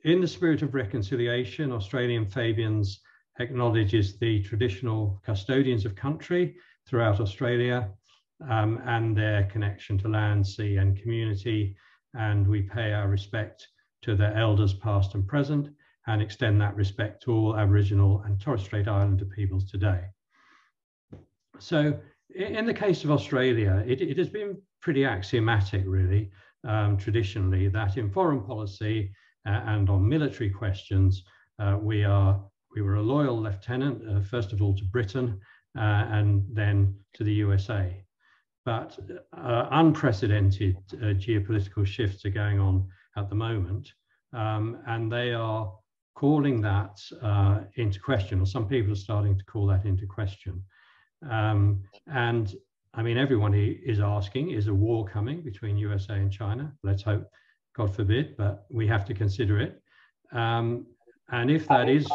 in the spirit of reconciliation, Australian Fabians acknowledges the traditional custodians of country throughout Australia and their connection to land, sea and community. And we pay our respect to their elders past and present and extend that respect to all Aboriginal and Torres Strait Islander peoples today. So in the case of Australia, it has been pretty axiomatic, really, traditionally, that in foreign policy and on military questions, we were a loyal lieutenant, first of all to Britain and then to the USA. But unprecedented geopolitical shifts are going on at the moment, and they are calling that into question, or some people are starting to call that into question. And I mean, everyone is asking, is a war coming between USA and China? Let's hope, God forbid, but we have to consider it. And if that is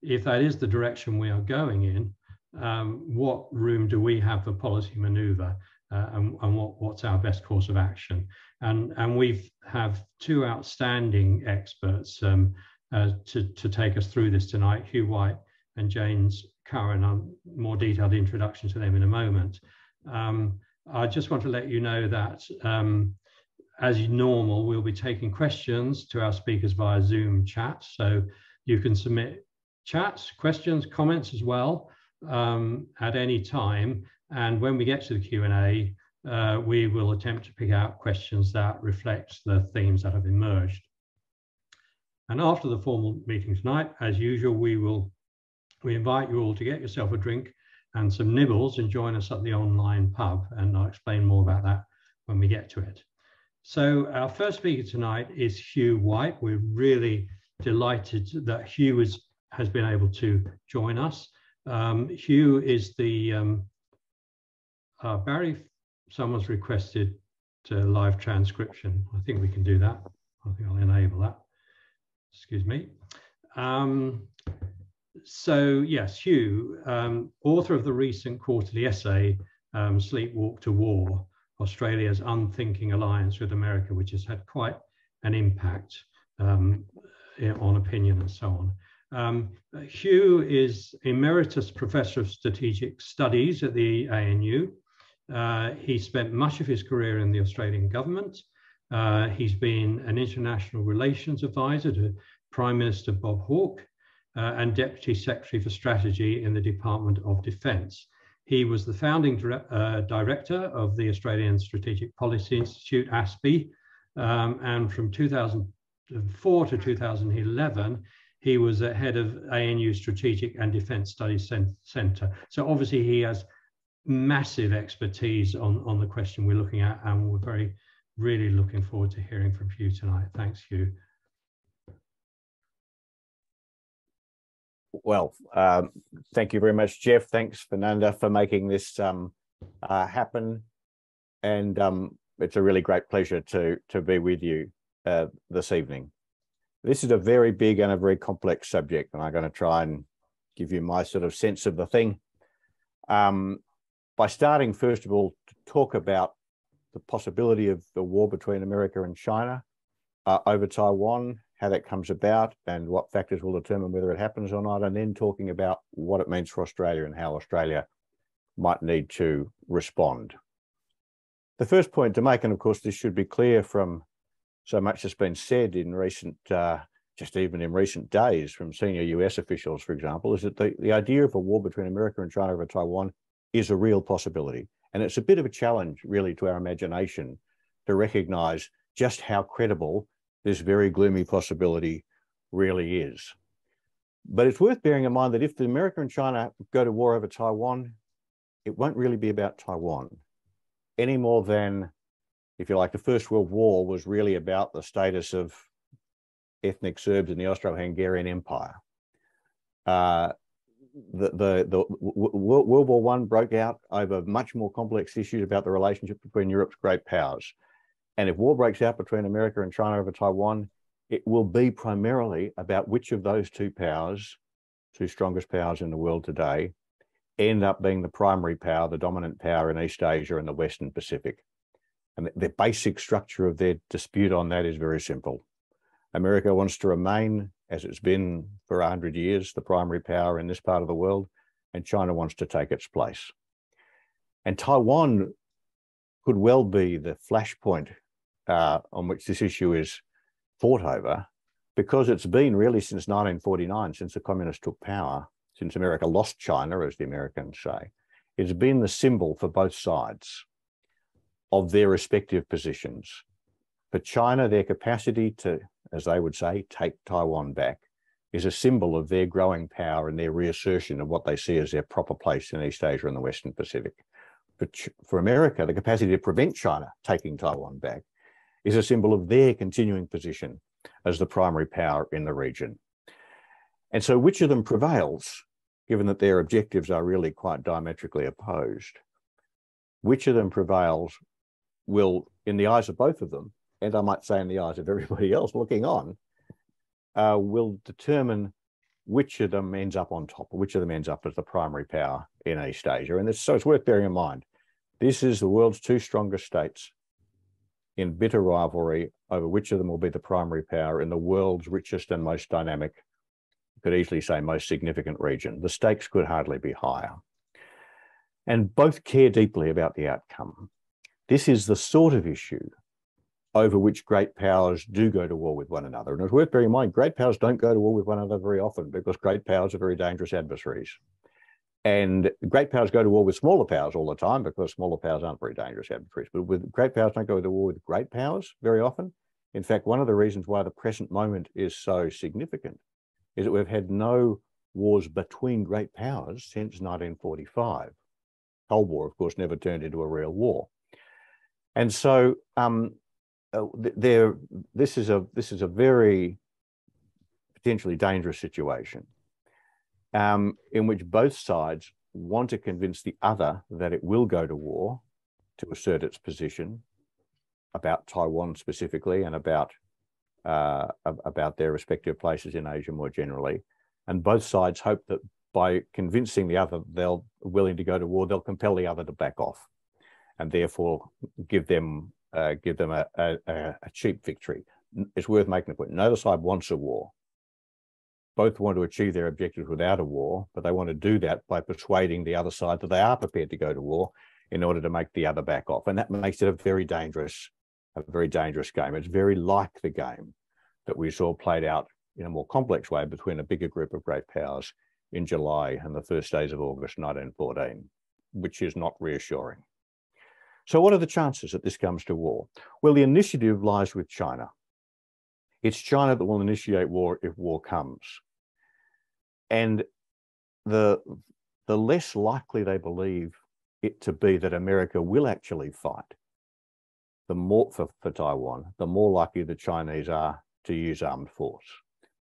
the direction we are going in, what room do we have for policy maneuver, and what's our best course of action? And we have two outstanding experts to take us through this tonight, Hugh White and James Curran. A more detailed introduction to them in a moment. I just want to let you know that as normal, we'll be taking questions to our speakers via Zoom chat. So you can submit chats, questions, comments as well at any time. And when we get to the Q&A, we will attempt to pick out questions that reflect the themes that have emerged. And after the formal meeting tonight, as usual, we invite you all to get yourself a drink and some nibbles and join us at the online pub. And I'll explain more about that when we get to it. So our first speaker tonight is Hugh White. We're really delighted that Hugh has been able to join us. Hugh is the, Barry, someone's requested live transcription. I think we can do that. I think I'll enable that. Excuse me. So yes, Hugh, author of the recent quarterly essay, Sleepwalk to War, Australia's Unthinking Alliance with America, which has had quite an impact on opinion and so on. Hugh is Emeritus Professor of Strategic Studies at the ANU. He spent much of his career in the Australian government. He's been an international relations advisor to Prime Minister Bob Hawke and Deputy Secretary for Strategy in the Department of Defence. He was the founding director of the Australian Strategic Policy Institute, ASPI, and from 2004 to 2011, he was the head of ANU Strategic and Defence Studies Centre. So obviously he has massive expertise on the question we're looking at, and we're really looking forward to hearing from Hugh tonight. Thanks, Hugh. Well, thank you very much, Jeff. Thanks, Fernanda, for making this happen. And it's a really great pleasure to be with you this evening. This is a very big and a very complex subject, and I'm going to try and give you my sort of sense of the thing. By starting, first of all, to talk about the possibility of the war between America and China over Taiwan, how that comes about and what factors will determine whether it happens or not, and then talking about what it means for Australia and how Australia might need to respond. The first point to make, and of course this should be clear from so much that's been said in recent, just even in recent days from senior US officials, for example, is that the idea of a war between America and China over Taiwan is a real possibility. And it's a bit of a challenge really to our imagination to recognize just how credible this very gloomy possibility really is. But it's worth bearing in mind that if America and China go to war over Taiwan, it won't really be about Taiwan any more than, if you like, the First World War was really about the status of ethnic Serbs in the Austro-Hungarian Empire. The World War I broke out over much more complex issues about the relationship between Europe's great powers. And if war breaks out between America and China over Taiwan, it will be primarily about which of those two powers, two strongest powers in the world today, end up being the primary power, the dominant power in East Asia and the Western Pacific. And the basic structure of their dispute on that is very simple. America wants to remain, as it's been for 100 years, the primary power in this part of the world, and China wants to take its place. And Taiwan could well be the flashpoint on which this issue is fought over, because it's been really since 1949, since the communists took power, since America lost China, as the Americans say, it's been the symbol for both sides of their respective positions. For China, their capacity to, as they would say, take Taiwan back is a symbol of their growing power and their reassertion of what they see as their proper place in East Asia and the Western Pacific. For America, the capacity to prevent China taking Taiwan back is a symbol of their continuing position as the primary power in the region. And so which of them prevails, given that their objectives are really quite diametrically opposed? Which of them prevails will, in the eyes of both of them, and I might say in the eyes of everybody else looking on, will determine which of them ends up on top, or which of them ends up as the primary power in East Asia. And so it's worth bearing in mind, this is the world's two strongest states in bitter rivalry over which of them will be the primary power in the world's richest and most dynamic, could easily say most significant region. The stakes could hardly be higher. And both care deeply about the outcome. This is the sort of issue over which great powers do go to war with one another. And it's worth bearing in mind, great powers don't go to war with one another very often, because great powers are very dangerous adversaries. And great powers go to war with smaller powers all the time, because smaller powers aren't very dangerous adversaries. But with great powers don't go to war with great powers very often. In fact, one of the reasons why the present moment is so significant is that we've had no wars between great powers since 1945. Cold War, of course, never turned into a real war. And so this is a very potentially dangerous situation, in which both sides want to convince the other that it will go to war to assert its position about Taiwan specifically, and about their respective places in Asia more generally. And both sides hope that by convincing the other they're willing to go to war, they'll compel the other to back off, and therefore give them a cheap victory. It's worth making the point, neither side wants a war. Both want to achieve their objectives without a war, but they want to do that by persuading the other side that they are prepared to go to war in order to make the other back off. And that makes it a very dangerous game. It's very like the game that we saw played out in a more complex way between a bigger group of great powers in July and the first days of August 1914, which is not reassuring. So what are the chances that this comes to war? Well, the initiative lies with China. It's China that will initiate war if war comes. And the less likely they believe it to be that America will actually fight, the more for Taiwan, the more likely the Chinese are to use armed force.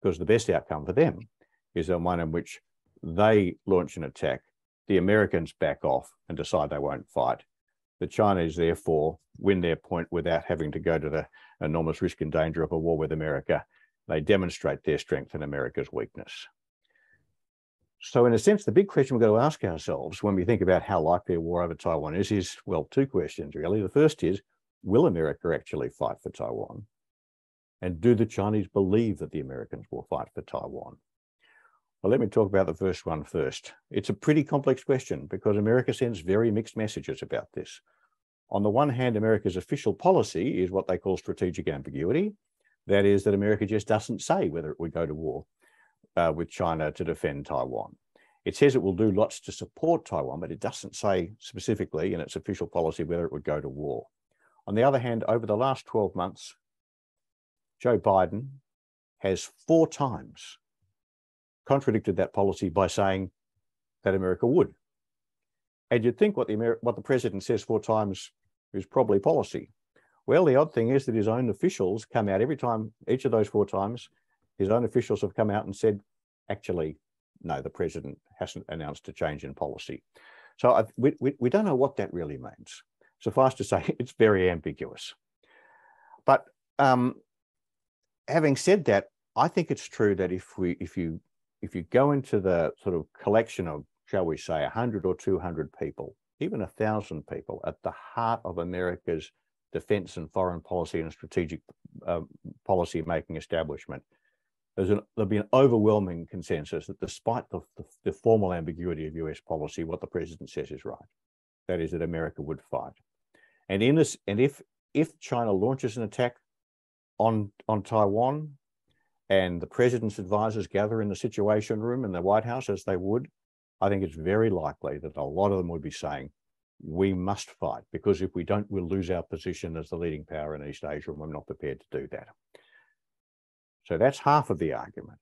Because the best outcome for them is the one in which they launch an attack, the Americans back off and decide they won't fight. The Chinese, therefore, win their point without having to go to the enormous risk and danger of a war with America. They demonstrate their strength and America's weakness. So in a sense, the big question we've got to ask ourselves when we think about how likely a war over Taiwan is, well, two questions really. The first is, will America actually fight for Taiwan? And do the Chinese believe that the Americans will fight for Taiwan? Well, let me talk about the first one first. It's a pretty complex question because America sends very mixed messages about this. On the one hand, America's official policy is what they call strategic ambiguity. That is that America just doesn't say whether it would go to war with China to defend Taiwan. It says it will do lots to support Taiwan, but it doesn't say specifically in its official policy whether it would go to war. On the other hand, over the last 12 months, Joe Biden has 4 times contradicted that policy by saying that America would. And you'd think what the president says 4 times is probably policy. Well, the odd thing is that his own officials come out every time, each of those 4 times, his own officials have come out and said, actually, no, the president hasn't announced a change in policy. So we don't know what that really means. Suffice to say, it's very ambiguous. But having said that, I think it's true that if you go into the sort of collection of, shall we say, 100 or 200 people, even 1,000 people at the heart of America's defense and foreign policy and strategic policy making establishment, there'll be an overwhelming consensus that despite the formal ambiguity of US policy, what the president says is right. That is, that America would fight. And if China launches an attack on Taiwan, and the president's advisors gather in the Situation Room in the White House, as they would, I think it's very likely that a lot of them would be saying, we must fight, because if we don't, we'll lose our position as the leading power in East Asia, and we're not prepared to do that. So that's half of the argument.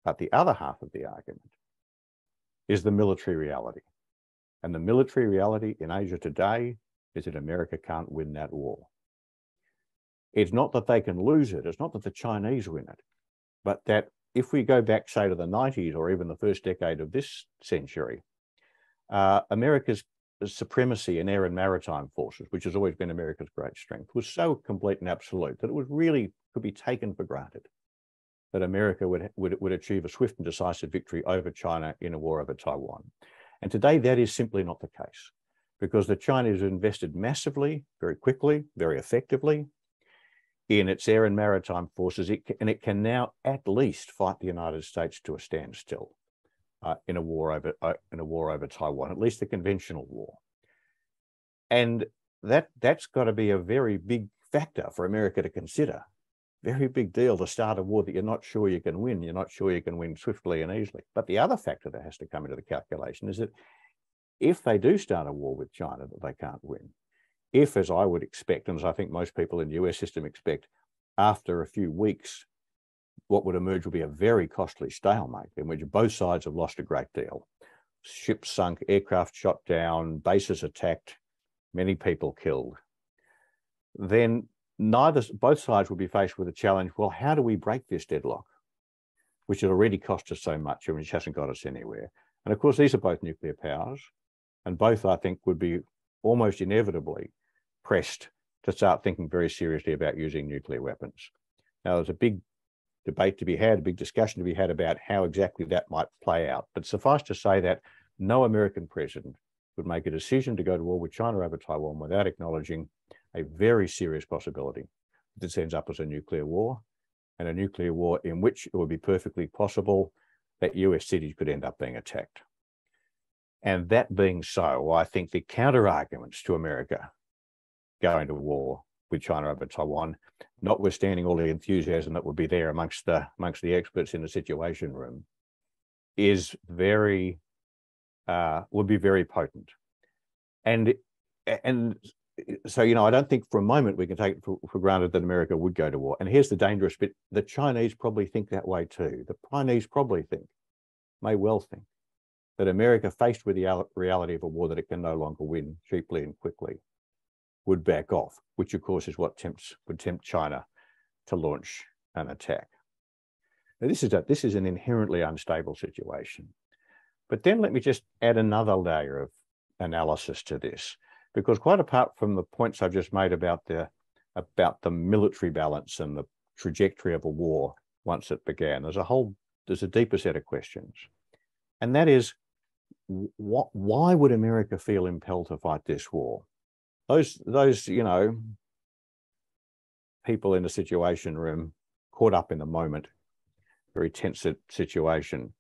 But the other half of the argument is the military reality. And the military reality in Asia today is that America can't win that war. It's not that they can lose it. It's not that the Chinese win it, but that if we go back, say, to the 90s or even the first decade of this century, America's supremacy in air and maritime forces, which has always been America's great strength, was so complete and absolute that it was really could be taken for granted that America would achieve a swift and decisive victory over China in a war over Taiwan. And today that is simply not the case, because the Chinese have invested massively, very quickly, very effectively in its air and maritime forces, and it can now at least fight the United States to a standstill in a war over Taiwan, at least the conventional war. And that's got to be a very big factor for America to consider. Very big deal to start a war that you're not sure you can win. You're not sure you can win swiftly and easily. But the other factor that has to come into the calculation is that if they do start a war with China that they can't win, if, as I would expect, and as I think most people in the US system expect, after a few weeks, what would emerge will be a very costly stalemate in which both sides have lost a great deal. Ships sunk, aircraft shot down, bases attacked, many people killed. Then both sides will be faced with a challenge. Well, how do we break this deadlock, which has already cost us so much and which hasn't got us anywhere? And of course, these are both nuclear powers, and both, I think, would be almost inevitably pressed to start thinking very seriously about using nuclear weapons. Now, there's a big debate to be had, a big discussion to be had about how exactly that might play out. But suffice to say that no American president would make a decision to go to war with China over Taiwan without acknowledging a very serious possibility that this ends up as a nuclear war, and a nuclear war in which it would be perfectly possible that US cities could end up being attacked. And that being so, I think the counter arguments to America going to war with China over Taiwan, notwithstanding all the enthusiasm that would be there amongst the experts in the Situation Room, is would be very potent. And so, I don't think for a moment we can take it for granted that America would go to war. And here's the dangerous bit. The Chinese probably think that way too. The Chinese probably may well think, that America, faced with the reality of a war that it can no longer win cheaply and quickly, would back off, which of course is what would tempt China to launch an attack. Now, this is an inherently unstable situation. But then let me just add another layer of analysis to this, because quite apart from the points I've just made about the military balance and the trajectory of a war once it began, there's a deeper set of questions. And that is, why would America feel impelled to fight this war? Those people in the Situation Room, caught up in the moment, very tense situation,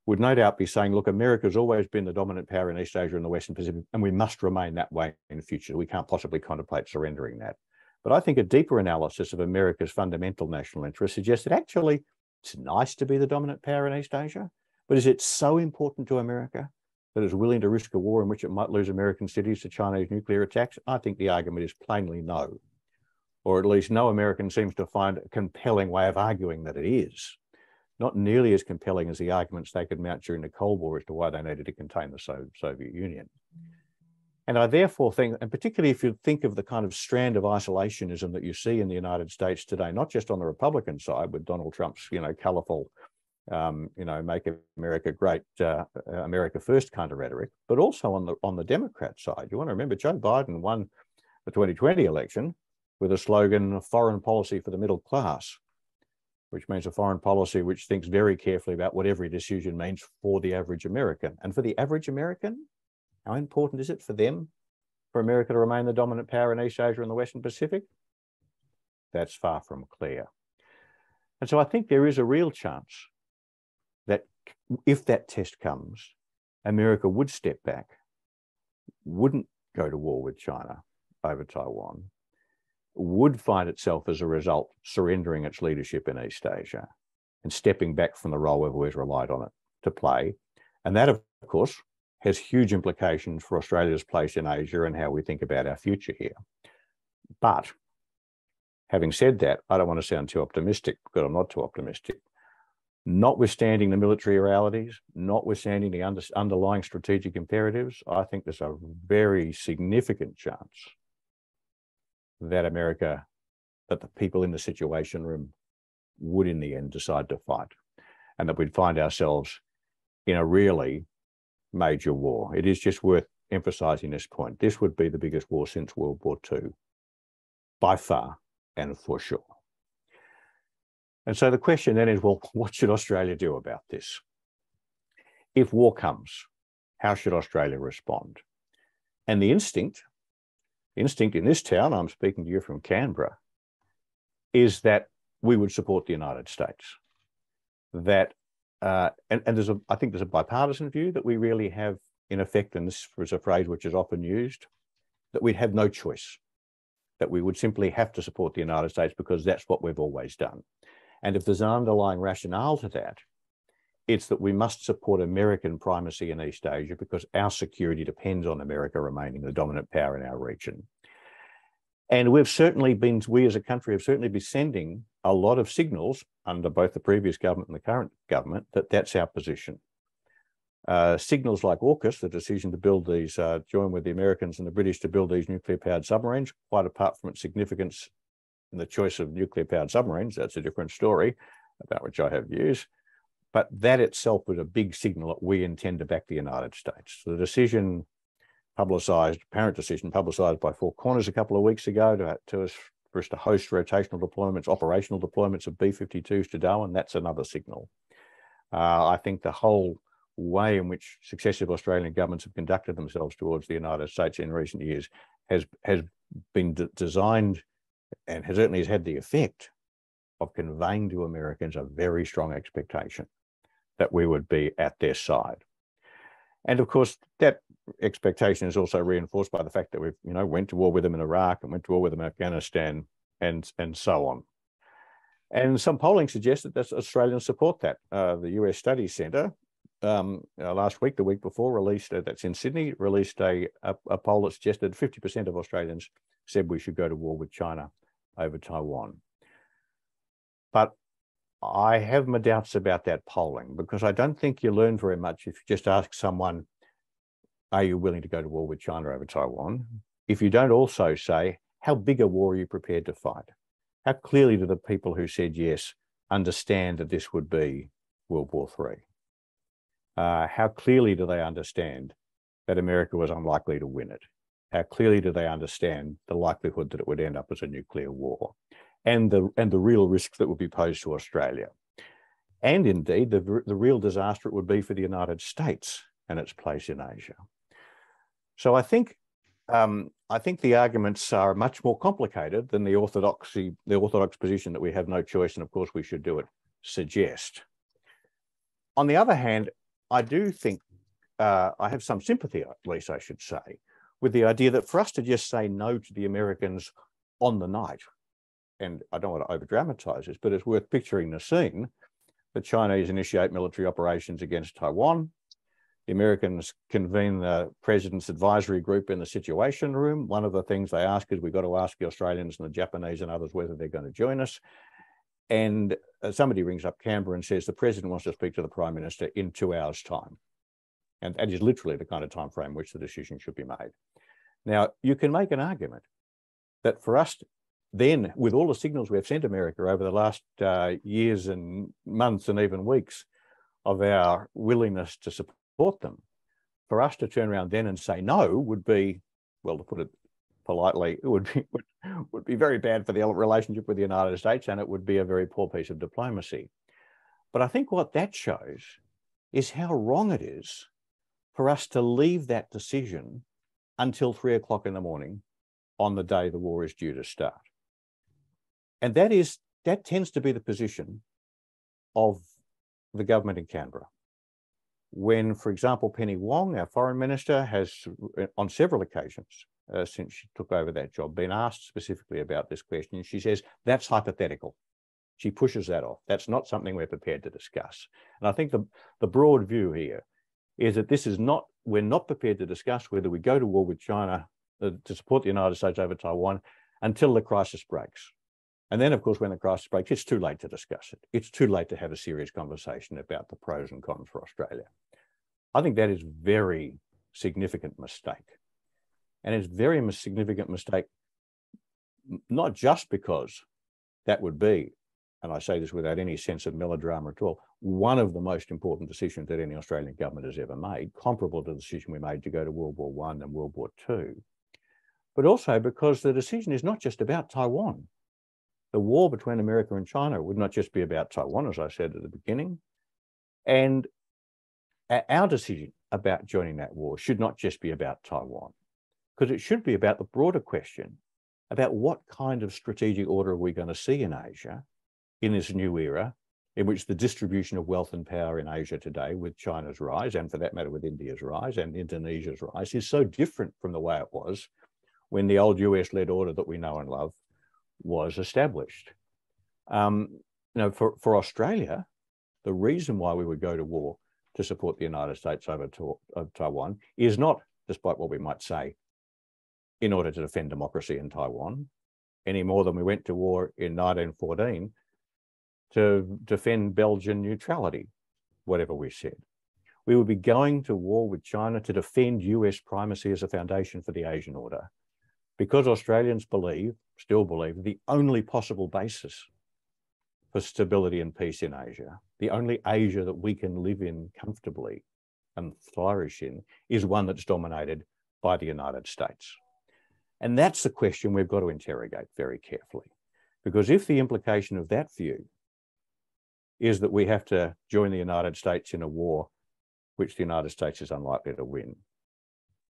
would no doubt be saying, look, America's always been the dominant power in East Asia and the Western Pacific, and we must remain that way in the future. We can't possibly contemplate surrendering that. But I think a deeper analysis of America's fundamental national interest suggests that actually it's nice to be the dominant power in East Asia, but is it so important to America that it's willing to risk a war in which it might lose American cities to Chinese nuclear attacks? I think the argument is plainly no, or at least no American seems to find a compelling way of arguing that it is. Not nearly as compelling as the arguments they could mount during the Cold War as to why they needed to contain the Soviet Union. And I therefore think, and particularly if you think of the kind of strand of isolationism that you see in the United States today, not just on the Republican side with Donald Trump's, colourful, make America great, America first kind of rhetoric, but also on the Democrat side. You want to remember Joe Biden won the 2020 election with a slogan, foreign policy for the middle class, which means a foreign policy which thinks very carefully about what every decision means for the average American. And for the average American, how important is it for them for America to remain the dominant power in East Asia and the Western Pacific? That's far from clear. And so I think there is a real chance that if that test comes, America would step back, wouldn't go to war with China over Taiwan, would find itself as a result surrendering its leadership in East Asia and stepping back from the role we've always relied on it to play. And that, of course, has huge implications for Australia's place in Asia and how we think about our future here. But having said that, I don't want to sound too optimistic because I'm not too optimistic. Notwithstanding the military realities, notwithstanding the underlying strategic imperatives, I think there's a very significant chance that the people in the Situation Room would in the end decide to fight, and that we'd find ourselves in a really major war. It is just worth emphasising this point. This would be the biggest war since World War II, by far and for sure. And so the question then is, well, what should Australia do about this? If war comes, how should Australia respond? And the instinct in this town, I'm speaking to you from Canberra, is that we would support the United States. That, I think there's a bipartisan view that we really have, in effect, and this is a phrase which is often used, that we'd have no choice, that we would simply have to support the United States because that's what we've always done. And if there's an underlying rationale to that, it's that we must support American primacy in East Asia because our security depends on America remaining the dominant power in our region. And we as a country have certainly been sending a lot of signals under both the previous government and the current government that that's our position. Signals like AUKUS, the decision to build these, join with the Americans and the British to build these nuclear-powered submarines, quite apart from its significance in the choice of nuclear-powered submarines, that's a different story about which I have views. But that itself was a big signal that we intend to back the United States. So the decision apparent decision publicised by Four Corners a couple of weeks ago for us to host rotational deployments, operational deployments of B-52s to Darwin, that's another signal. I think the whole way in which successive Australian governments have conducted themselves towards the United States in recent years has been designed and certainly has had the effect of conveying to Americans a very strong expectation that we would be at their side. And of course, that expectation is also reinforced by the fact that we've, went to war with them in Iraq and went to war with them in Afghanistan and so on. And some polling suggests that Australians support that. The U.S Studies Centre last week, the week before, that's in Sydney, released a poll that suggested 50% of Australians said we should go to war with China over Taiwan. But I have my doubts about that polling because I don't think you learn very much if you just ask someone, are you willing to go to war with China over Taiwan? If you don't also say, how big a war are you prepared to fight? How clearly do the people who said yes understand that this would be World War III? How clearly do they understand that America was unlikely to win it? How clearly do they understand the likelihood that it would end up as a nuclear war and the real risks that would be posed to Australia? And indeed, the real disaster it would be for the United States and its place in Asia. So I think the arguments are much more complicated than the orthodox position that we have no choice and of course we should do it suggest. On the other hand, I do think I have some sympathy, at least I should say, with the idea that for us to just say no to the Americans on the night, and I don't want to over-dramatize this, but it's worth picturing the scene. The Chinese initiate military operations against Taiwan. The Americans convene the president's advisory group in the Situation Room. One of the things they ask is we've got to ask the Australians and the Japanese and others whether they're going to join us. And somebody rings up Canberra and says the president wants to speak to the Prime Minister in 2 hours' time. And that is literally the kind of time frame which the decision should be made. Now, you can make an argument that for us then, with all the signals we have sent America over the last years and months and even weeks of our willingness to support them, for us to turn around then and say no would be, well, to put it politely, it would be very bad for the relationship with the United States, and it would be a very poor piece of diplomacy. But I think what that shows is how wrong it is for us to leave that decision until 3 o'clock in the morning on the day the war is due to start. And that tends to be the position of the government in Canberra. When, for example, Penny Wong, our foreign minister, has on several occasions since she took over that job been asked specifically about this question, she says, that's hypothetical. She pushes that off. That's not something we're prepared to discuss. And I think the broad view here is that we're not prepared to discuss whether we go to war with China to support the United States over Taiwan until the crisis breaks. And then, of course, when the crisis breaks, it's too late to discuss it. It's too late to have a serious conversation about the pros and cons for Australia. I think that is a very significant mistake. And it's a very significant mistake, not just because that would be, and I say this without any sense of melodrama at all, one of the most important decisions that any Australian government has ever made, comparable to the decision we made to go to World War I and World War II, but also because the decision is not just about Taiwan. The war between America and China would not just be about Taiwan, as I said at the beginning, and our decision about joining that war should not just be about Taiwan, because it should be about the broader question about what kind of strategic order are we going to see in Asia in this new era, in which the distribution of wealth and power in Asia today, with China's rise, and for that matter with India's rise and Indonesia's rise, is so different from the way it was when the old US-led order that we know and love was established. For Australia, the reason why we would go to war to support the United States over Taiwan is not, despite what we might say, in order to defend democracy in Taiwan, any more than we went to war in 1914 to defend Belgian neutrality, whatever we said. We would be going to war with China to defend US primacy as a foundation for the Asian order, because Australians still believe, the only possible basis for stability and peace in Asia, the only Asia that we can live in comfortably and flourish in, is one that's dominated by the United States. And that's the question we've got to interrogate very carefully. Because if the implication of that view is that we have to join the United States in a war which the United States is unlikely to win,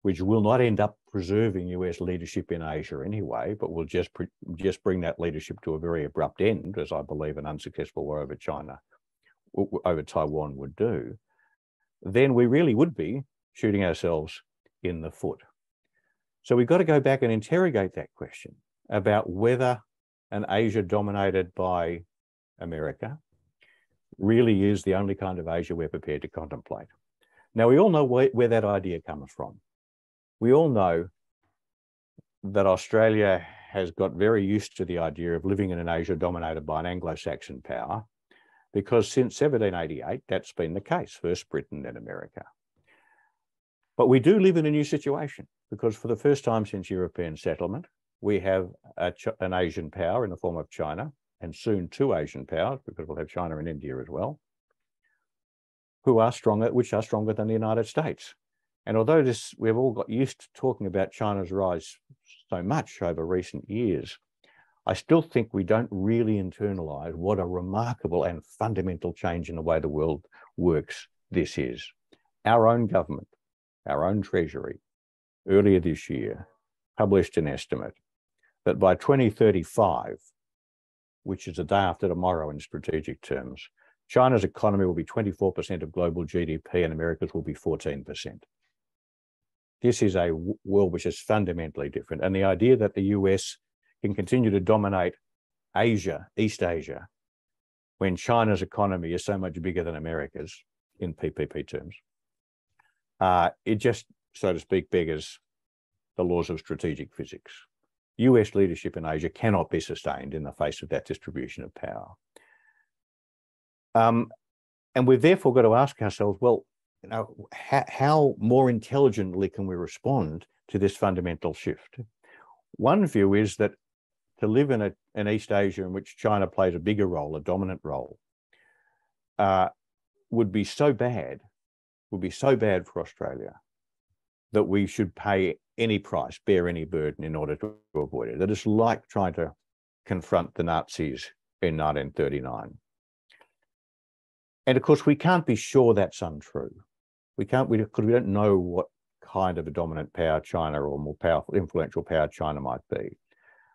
which will not end up preserving US leadership in Asia anyway, but will just bring that leadership to a very abrupt end, as I believe an unsuccessful war over Taiwan would do, then we really would be shooting ourselves in the foot. So we've got to go back and interrogate that question about whether an Asia dominated by America really is the only kind of Asia we're prepared to contemplate. Now, we all know where that idea comes from. We all know that Australia has got very used to the idea of living in an Asia dominated by an Anglo-Saxon power, because since 1788, that's been the case, first Britain, then America. But we do live in a new situation, because for the first time since European settlement, we have an Asian power in the form of China, and soon two Asian powers, because we'll have China and India as well, which are stronger than the United States. And although we've all got used to talking about China's rise so much over recent years, I still think we don't really internalize what a remarkable and fundamental change in the way the world works this is. Our own government, our own Treasury, earlier this year, published an estimate that by 2035, which is the day after tomorrow in strategic terms, China's economy will be 24% of global GDP and America's will be 14%. This is a world which is fundamentally different. And the idea that the US can continue to dominate Asia, East Asia, when China's economy is so much bigger than America's in PPP terms, it just, so to speak, beggars the laws of strategic physics. US leadership in Asia cannot be sustained in the face of that distribution of power. And we've therefore got to ask ourselves, well, how more intelligently can we respond to this fundamental shift? One view is that to live in an East Asia in which China plays a bigger role, a dominant role, would be so bad for Australia that we should pay any price, bear any burden in order to avoid it. That it's like trying to confront the Nazis in 1939. And of course, we can't be sure that's untrue. Because we don't know what kind of a dominant power China or more powerful, influential power China might be.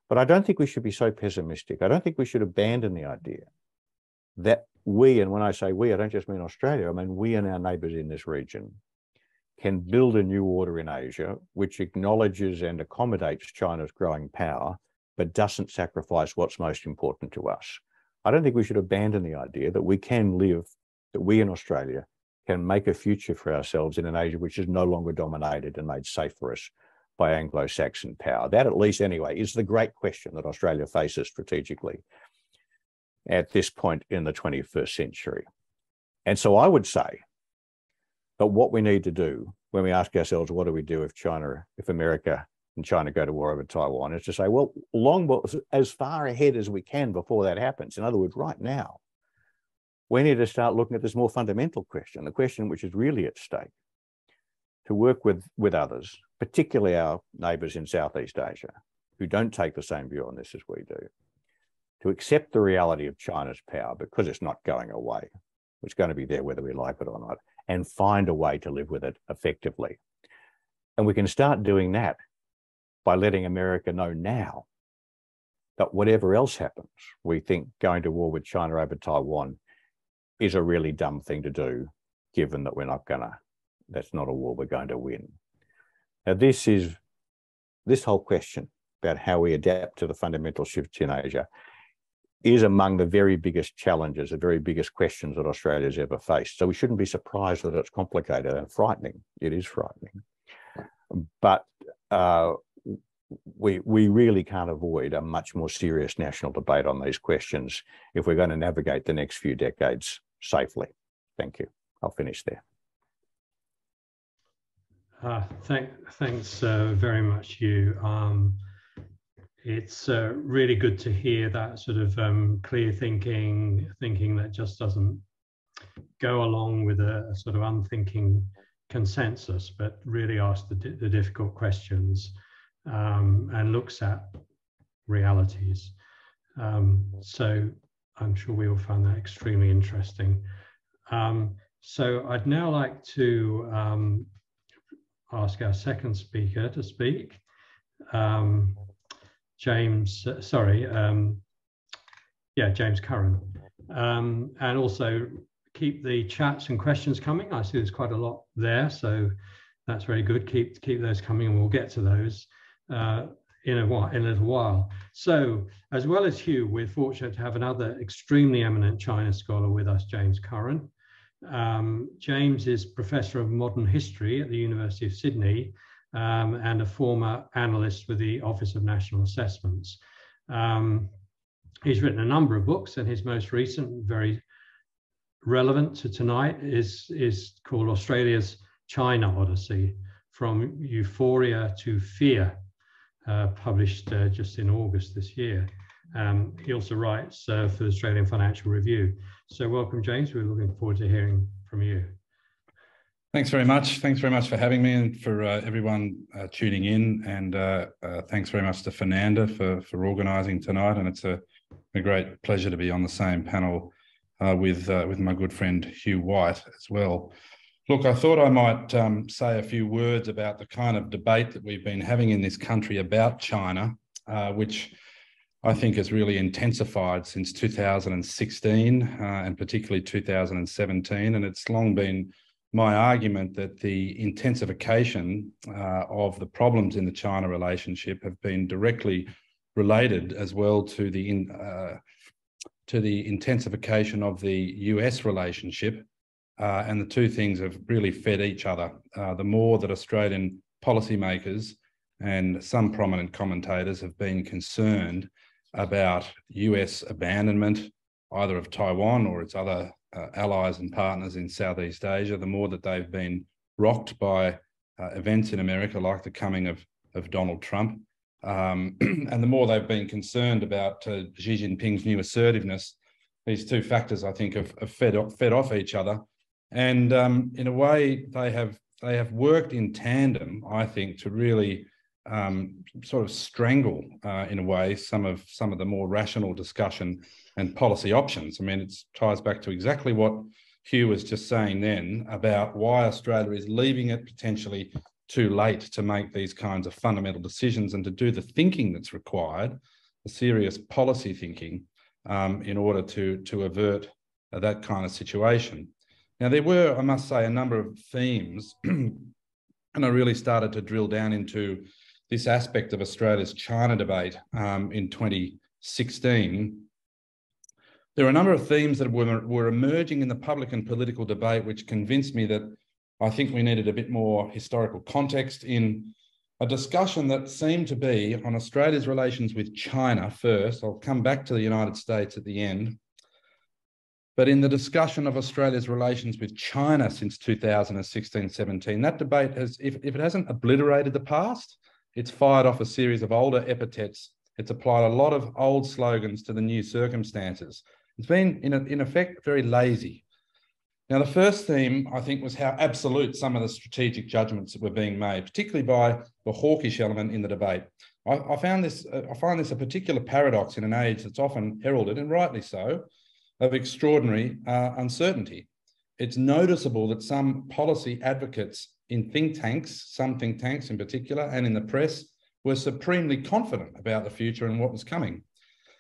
But I don't think we should be so pessimistic. I don't think we should abandon the idea that we, and when I say we, I don't just mean Australia, I mean we and our neighbours in this region, can build a new order in Asia which acknowledges and accommodates China's growing power, but doesn't sacrifice what's most important to us. I don't think we should abandon the idea that we can live, that we in Australia can make a future for ourselves in an Asia which is no longer dominated and made safe for us by Anglo-Saxon power. That, at least anyway, is the great question that Australia faces strategically at this point in the 21st century. And so I would say that what we need to do when we ask ourselves, what do we do if America and China go to war over Taiwan, is to say, well, as far ahead as we can before that happens. In other words, right now, we need to start looking at this more fundamental question, the question which is really at stake, to work with others, particularly our neighbours in Southeast Asia, who don't take the same view on this as we do, to accept the reality of China's power because it's not going away. It's going to be there whether we like it or not, and find a way to live with it effectively. And we can start doing that by letting America know now that whatever else happens, we think going to war with China over Taiwan is a really dumb thing to do, given that that's not a war we're going to win. Now, this whole question about how we adapt to the fundamental shifts in Asia is among the very biggest challenges, the very biggest questions that Australia's ever faced. So we shouldn't be surprised that it's complicated and frightening. It is frightening. But we really can't avoid a much more serious national debate on these questions if we're going to navigate the next few decades safely. Thank you. I'll finish there. Thanks very much, Hugh. It's really good to hear that sort of clear thinking that just doesn't go along with a sort of unthinking consensus, but really asks the difficult questions and looks at realities. So I'm sure we will find that extremely interesting. So I'd now like to ask our second speaker to speak. James Curran, and also keep the chats and questions coming. I see there's quite a lot there, so that's very good. Keep those coming, and we'll get to those in a little while. So, as well as Hugh, we're fortunate to have another extremely eminent China scholar with us, James Curran. James is Professor of Modern History at the University of Sydney, and a former analyst with the Office of National Assessments. He's written a number of books, and his most recent, very relevant to tonight, is called Australia's China Odyssey, From Euphoria to Fear, published just in August this year. He also writes for the Australian Financial Review. So welcome, James. We're looking forward to hearing from you. Thanks very much. Thanks very much for having me, and for everyone tuning in. And thanks very much to Fernanda for organising tonight. And it's a great pleasure to be on the same panel with my good friend Hugh White as well. Look, I thought I might say a few words about the kind of debate that we've been having in this country about China, which I think has really intensified since 2016 and particularly 2017. And it's long been my argument that the intensification of the problems in the China relationship have been directly related as well to the intensification of the US relationship, and the two things have really fed each other. The more that Australian policymakers and some prominent commentators have been concerned about US abandonment, either of Taiwan or its other allies and partners in Southeast Asia, the more that they've been rocked by events in America like the coming of Donald Trump, and the more they've been concerned about Xi Jinping's new assertiveness. These two factors, I think, have fed off each other, and in a way they have worked in tandem, I think, to really sort of strangle, in a way, some of the more rational discussion and policy options. I mean, it ties back to exactly what Hugh was just saying then about why Australia is leaving it potentially too late to make these kinds of fundamental decisions and to do the thinking that's required, the serious policy thinking, in order to avert that kind of situation. Now, there were, I must say, a number of themes, and I really started to drill down into this aspect of Australia's China debate in 2016. There were a number of themes that were emerging in the public and political debate which convinced me that I think we needed a bit more historical context in a discussion that seemed to be on Australia's relations with China first. I'll come back to the United States at the end. But in the discussion of Australia's relations with China since 2016-17, that debate has, if it hasn't obliterated the past, it's fired off a series of older epithets. It's applied a lot of old slogans to the new circumstances. It's been, in effect, very lazy. Now, the first theme, I think, was how absolute some of the strategic judgments that were being made, particularly by the hawkish element in the debate. I find this a particular paradox in an age that's often heralded, and rightly so, of extraordinary uncertainty. It's noticeable that some policy advocates in think tanks, some think tanks in particular, and in the press, were supremely confident about the future and what was coming.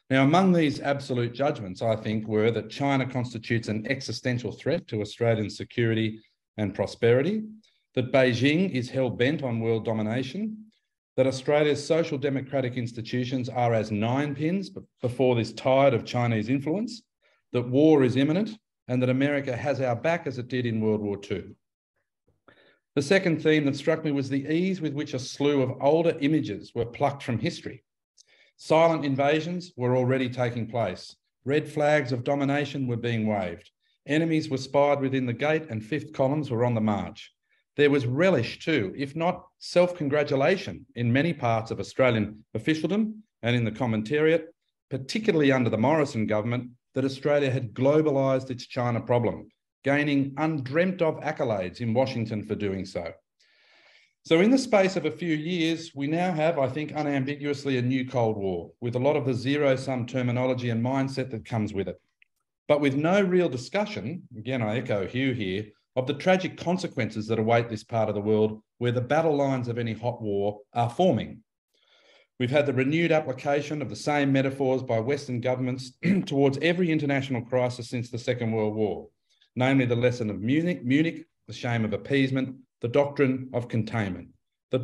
Now, among these absolute judgments, I think, were that China constitutes an existential threat to Australian security and prosperity, that Beijing is hell-bent on world domination, that Australia's social democratic institutions are as ninepins before this tide of Chinese influence, that war is imminent, and that America has our back as it did in World War II. The second theme that struck me was the ease with which a slew of older images were plucked from history. Silent invasions were already taking place. Red flags of domination were being waved. Enemies were spied within the gate and fifth columns were on the march. There was relish too, if not self-congratulation, in many parts of Australian officialdom and in the commentariat, particularly under the Morrison government, that Australia had globalised its China problem, gaining undreamt of accolades in Washington for doing so. So in the space of a few years, we now have, I think, unambiguously a new Cold War, with a lot of the zero-sum terminology and mindset that comes with it, but with no real discussion, again, I echo Hugh here, of the tragic consequences that await this part of the world where the battle lines of any hot war are forming. We've had the renewed application of the same metaphors by Western governments towards every international crisis since the Second World War, namely the lesson of Munich, the shame of appeasement, the doctrine of containment, the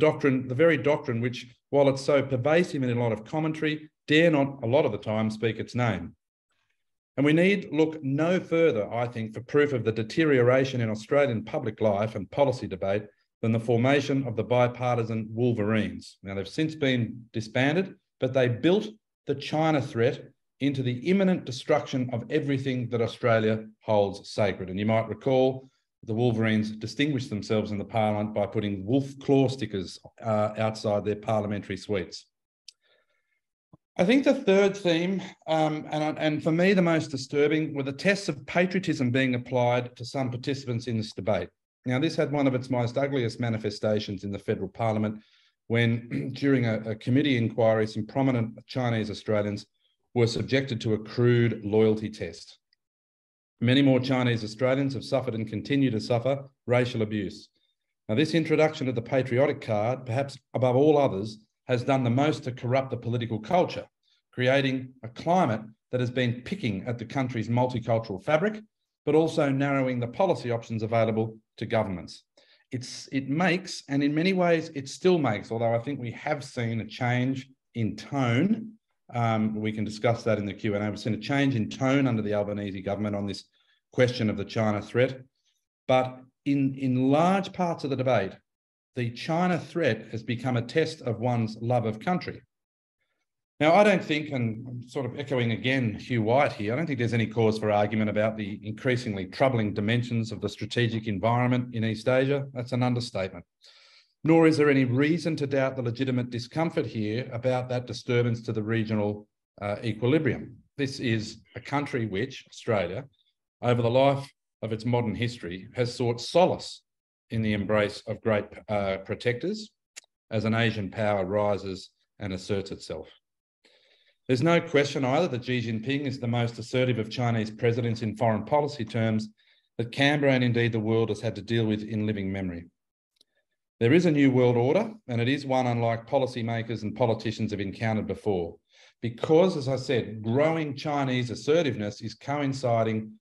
very doctrine which, while it's so pervasive in a lot of commentary, dare not a lot of the time speak its name. And we need look no further, I think, for proof of the deterioration in Australian public life and policy debate than the formation of the bipartisan Wolverines. Now, they've since been disbanded, but they built the China threat into the imminent destruction of everything that Australia holds sacred. And you might recall the Wolverines distinguished themselves in the parliament by putting wolf claw stickers outside their parliamentary suites. I think the third theme, and for me the most disturbing, were the tests of patriotism being applied to some participants in this debate. Now, this had one of its most ugliest manifestations in the federal parliament when, during a committee inquiry, some prominent Chinese Australians were subjected to a crude loyalty test. Many more Chinese Australians have suffered and continue to suffer racial abuse. Now, this introduction of the patriotic card, perhaps above all others, has done the most to corrupt the political culture, creating a climate that has been picking at the country's multicultural fabric, but also narrowing the policy options available to governments. It makes, and in many ways it still makes, although I think we have seen a change in tone. We can discuss that in the Q&A. We've seen a change in tone under the Albanese government on this question of the China threat. But in large parts of the debate, the China threat has become a test of one's love of country. Now, I don't think, and I'm sort of echoing again Hugh White here, I don't think there's any cause for argument about the increasingly troubling dimensions of the strategic environment in East Asia. That's an understatement. Nor is there any reason to doubt the legitimate discomfort here about that disturbance to the regional equilibrium. This is a country which, Australia, over the life of its modern history, has sought solace in the embrace of great protectors as an Asian power rises and asserts itself. There's no question either that Xi Jinping is the most assertive of Chinese presidents in foreign policy terms that Canberra and indeed the world has had to deal with in living memory. There is a new world order, and it is one unlike policymakers and politicians have encountered before. Because, as I said, growing Chinese assertiveness is coinciding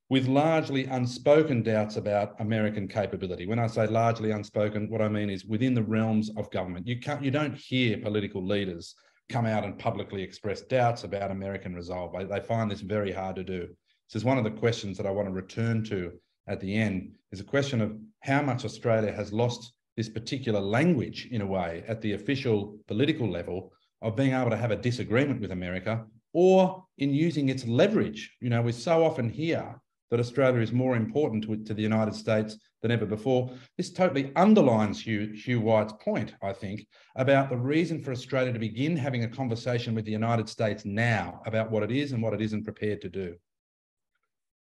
with largely unspoken doubts about American capability. When I say largely unspoken, what I mean is within the realms of government. You don't hear political leaders come out and publicly express doubts about American resolve. They find this very hard to do. This is one of the questions that I want to return to at the end, is a question of how much Australia has lost this particular language, in a way, at the official political level of being able to have a disagreement with America, or in using its leverage. You know, we so often hear that Australia is more important to the United States than ever before. This totally underlines Hugh White's point, I think, about the reason for Australia to begin having a conversation with the United States now about what it is and what it isn't prepared to do.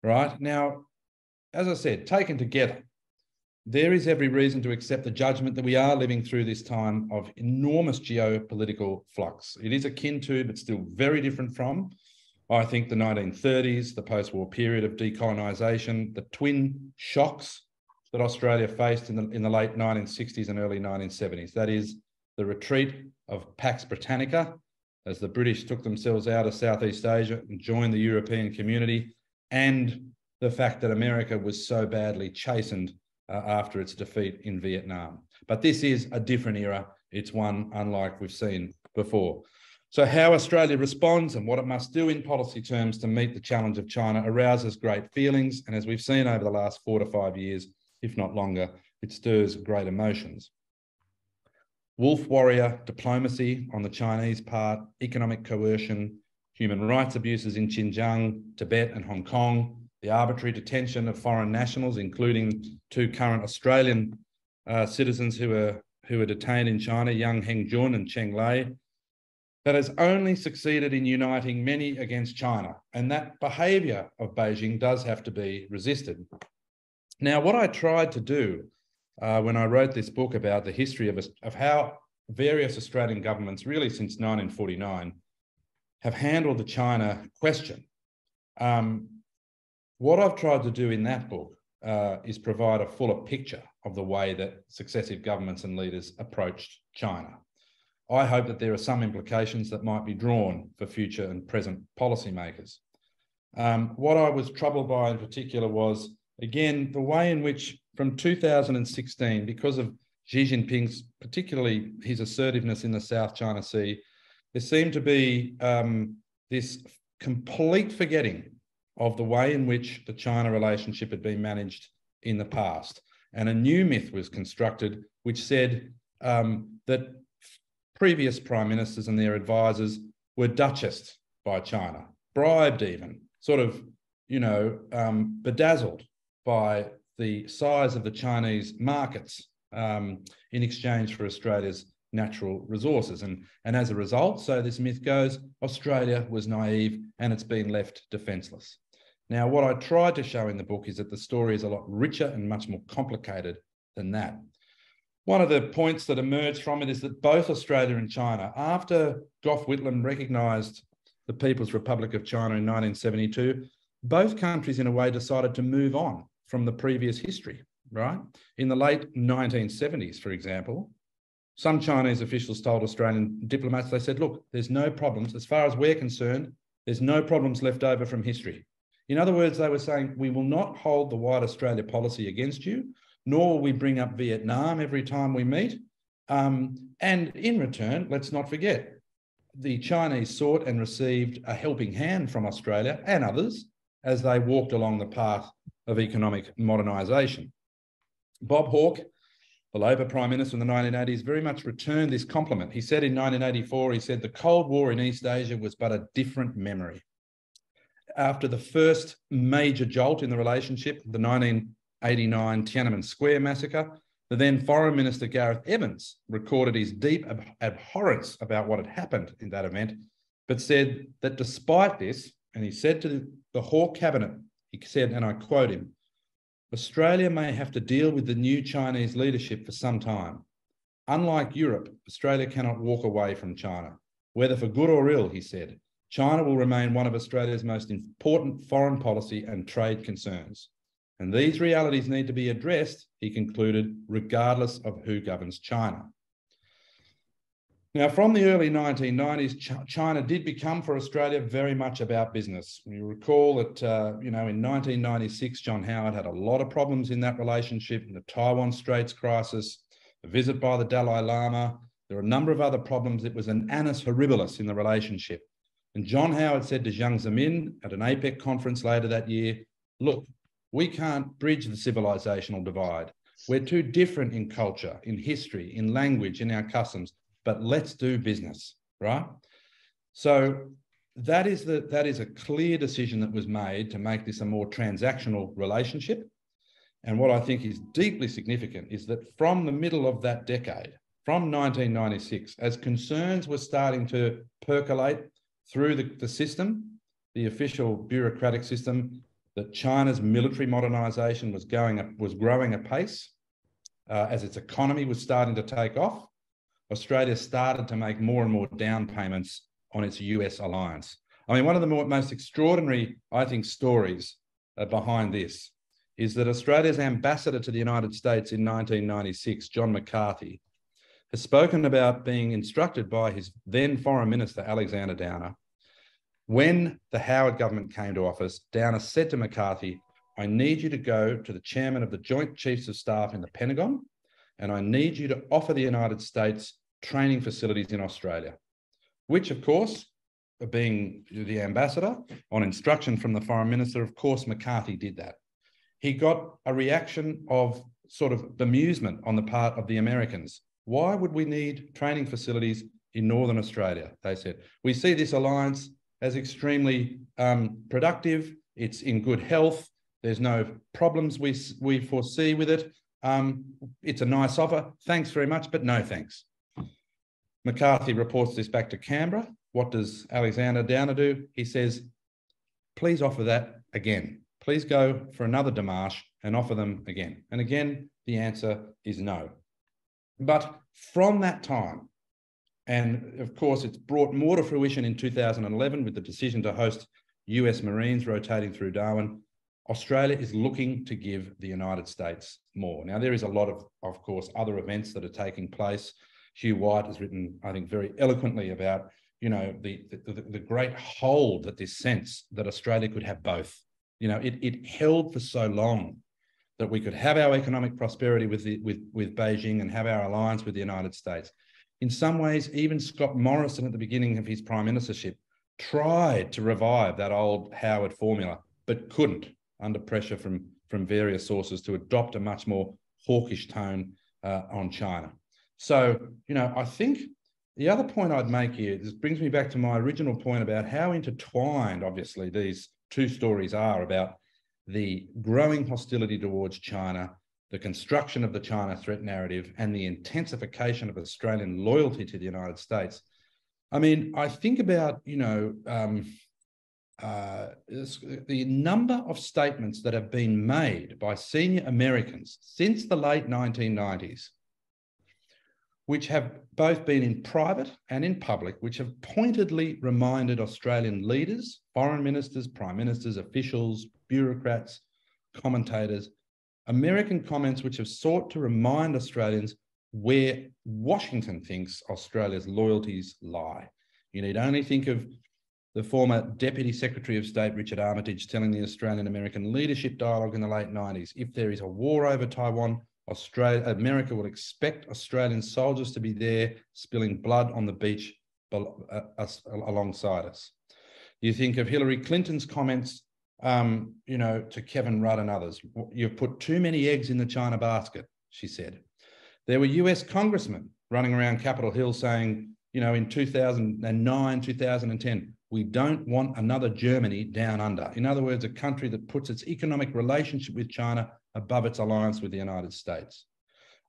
Right? Now, as I said, taken together, there is every reason to accept the judgment that we are living through this time of enormous geopolitical flux. It is akin to, but still very different from, I think, the 1930s, the post-war period of decolonisation, the twin shocks that Australia faced in the late 1960s and early 1970s. That is the retreat of Pax Britannica, as the British took themselves out of Southeast Asia and joined the European community, and the fact that America was so badly chastened after its defeat in Vietnam. But this is a different era. It's one unlike we've seen before. So how Australia responds and what it must do in policy terms to meet the challenge of China arouses great feelings. And as we've seen over the last 4 to 5 years, if not longer, it stirs great emotions. Wolf warrior diplomacy on the Chinese part, economic coercion, human rights abuses in Xinjiang, Tibet and Hong Kong, the arbitrary detention of foreign nationals, including 2 current Australian citizens who are detained in China, Yang Hengjun and Cheng Lei, that has only succeeded in uniting many against China. And that behaviour of Beijing does have to be resisted. Now, what I tried to do when I wrote this book about the history of how various Australian governments, really since 1949, have handled the China question. What I've tried to do in that book is provide a fuller picture of the way that successive governments and leaders approached China. I hope that there are some implications that might be drawn for future and present policymakers. What I was troubled by in particular was, again, the way in which from 2016, because of Xi Jinping's, particularly his assertiveness in the South China Sea, there seemed to be this complete forgetting of the way in which the China relationship had been managed in the past. And a new myth was constructed, which said that previous prime ministers and their advisors were duchessed by China, bribed even, sort of, bedazzled by the size of the Chinese markets in exchange for Australia's natural resources. And as a result, so this myth goes, Australia was naive and it's been left defenceless. Now, what I tried to show in the book is that the story is a lot richer and much more complicated than that. One of the points that emerged from it is that both Australia and China, after Gough Whitlam recognised the People's Republic of China in 1972, both countries in a way decided to move on from the previous history, right? In the late 1970s, for example, some Chinese officials told Australian diplomats, they said, look, there's no problems. As far as we're concerned, there's no problems left over from history. In other words, they were saying, we will not hold the White Australia policy against you, nor will we bring up Vietnam every time we meet. And in return, let's not forget, the Chinese sought and received a helping hand from Australia and others as they walked along the path of economic modernisation. Bob Hawke, the Labor Prime Minister in the 1980s, very much returned this compliment. He said in 1984, he said, the Cold War in East Asia was but a different memory. After the first major jolt in the relationship, the 1989 Tiananmen Square massacre, the then Foreign Minister Gareth Evans recorded his deep abhorrence about what had happened in that event, but said that despite this, and he said to the Hawke cabinet, he said, and I quote him, Australia may have to deal with the new Chinese leadership for some time. Unlike Europe, Australia cannot walk away from China. Whether for good or ill, he said, China will remain one of Australia's most important foreign policy and trade concerns. And these realities need to be addressed, he concluded, regardless of who governs China. Now, from the early 1990s, China did become for Australia very much about business. You recall that, in 1996, John Howard had a lot of problems in that relationship, in the Taiwan Straits crisis, a visit by the Dalai Lama. There were a number of other problems. It was an annus horribilis in the relationship. And John Howard said to Jiang Zemin at an APEC conference later that year, look, we can't bridge the civilizational divide. We're too different in culture, in history, in language, in our customs, but let's do business, right? So that is a clear decision that was made to make this a more transactional relationship. And what I think is deeply significant is that from the middle of that decade, from 1996, as concerns were starting to percolate through the system, the official bureaucratic system, that China's military modernisation was growing apace as its economy was starting to take off, Australia started to make more and more down payments on its US alliance. I mean, one of the most extraordinary, I think, stories behind this is that Australia's ambassador to the United States in 1996, John McCarthy, has spoken about being instructed by his then Foreign Minister, Alexander Downer. When the Howard government came to office, Downer said to McCarthy, I need you to go to the chairman of the Joint Chiefs of Staff in the Pentagon, and I need you to offer the United States training facilities in Australia, which, of course, being the ambassador, on instruction from the foreign minister, of course, McCarthy did that. He got a reaction of sort of bemusement on the part of the Americans. Why would we need training facilities in Northern Australia? They said, we see this alliance as extremely productive. It's in good health. There's no problems we foresee with it. It's a nice offer. Thanks very much, but no thanks. McCarthy reports this back to Canberra. What does Alexander Downer do? He says, please offer that again. Please go for another démarche and offer them again. And again, the answer is no. But from that time, and of course, it's brought more to fruition in 2011 with the decision to host US Marines rotating through Darwin, Australia is looking to give the United States more. Now, there is a lot of course, other events that are taking place. Hugh White has written, I think, very eloquently about, the great hold that this sense that Australia could have both. It held for so long that we could have our economic prosperity with Beijing and have our alliance with the United States. In some ways, even Scott Morrison at the beginning of his prime ministership tried to revive that old Howard formula, but couldn't, under pressure from various sources, to adopt a much more hawkish tone on China. So, I think the other point I'd make here, this brings me back to my original point about how intertwined, obviously, these two stories are about the growing hostility towards China, the construction of the China threat narrative, and the intensification of Australian loyalty to the United States. I mean, I think about, the number of statements that have been made by senior Americans since the late 1990s, which have both been in private and in public, which have pointedly reminded Australian leaders, foreign ministers, prime ministers, officials, bureaucrats, commentators, American comments which have sought to remind Australians where Washington thinks Australia's loyalties lie. You need only think of the former Deputy Secretary of State, Richard Armitage, telling the Australian-American leadership dialogue in the late 90s, if there is a war over Taiwan, America will expect Australian soldiers to be there spilling blood on the beach alongside us. You think of Hillary Clinton's comments to Kevin Rudd and others. You've put too many eggs in the China basket, she said. There were US congressmen running around Capitol Hill saying, in 2009, 2010, we don't want another Germany down under. In other words, a country that puts its economic relationship with China above its alliance with the United States.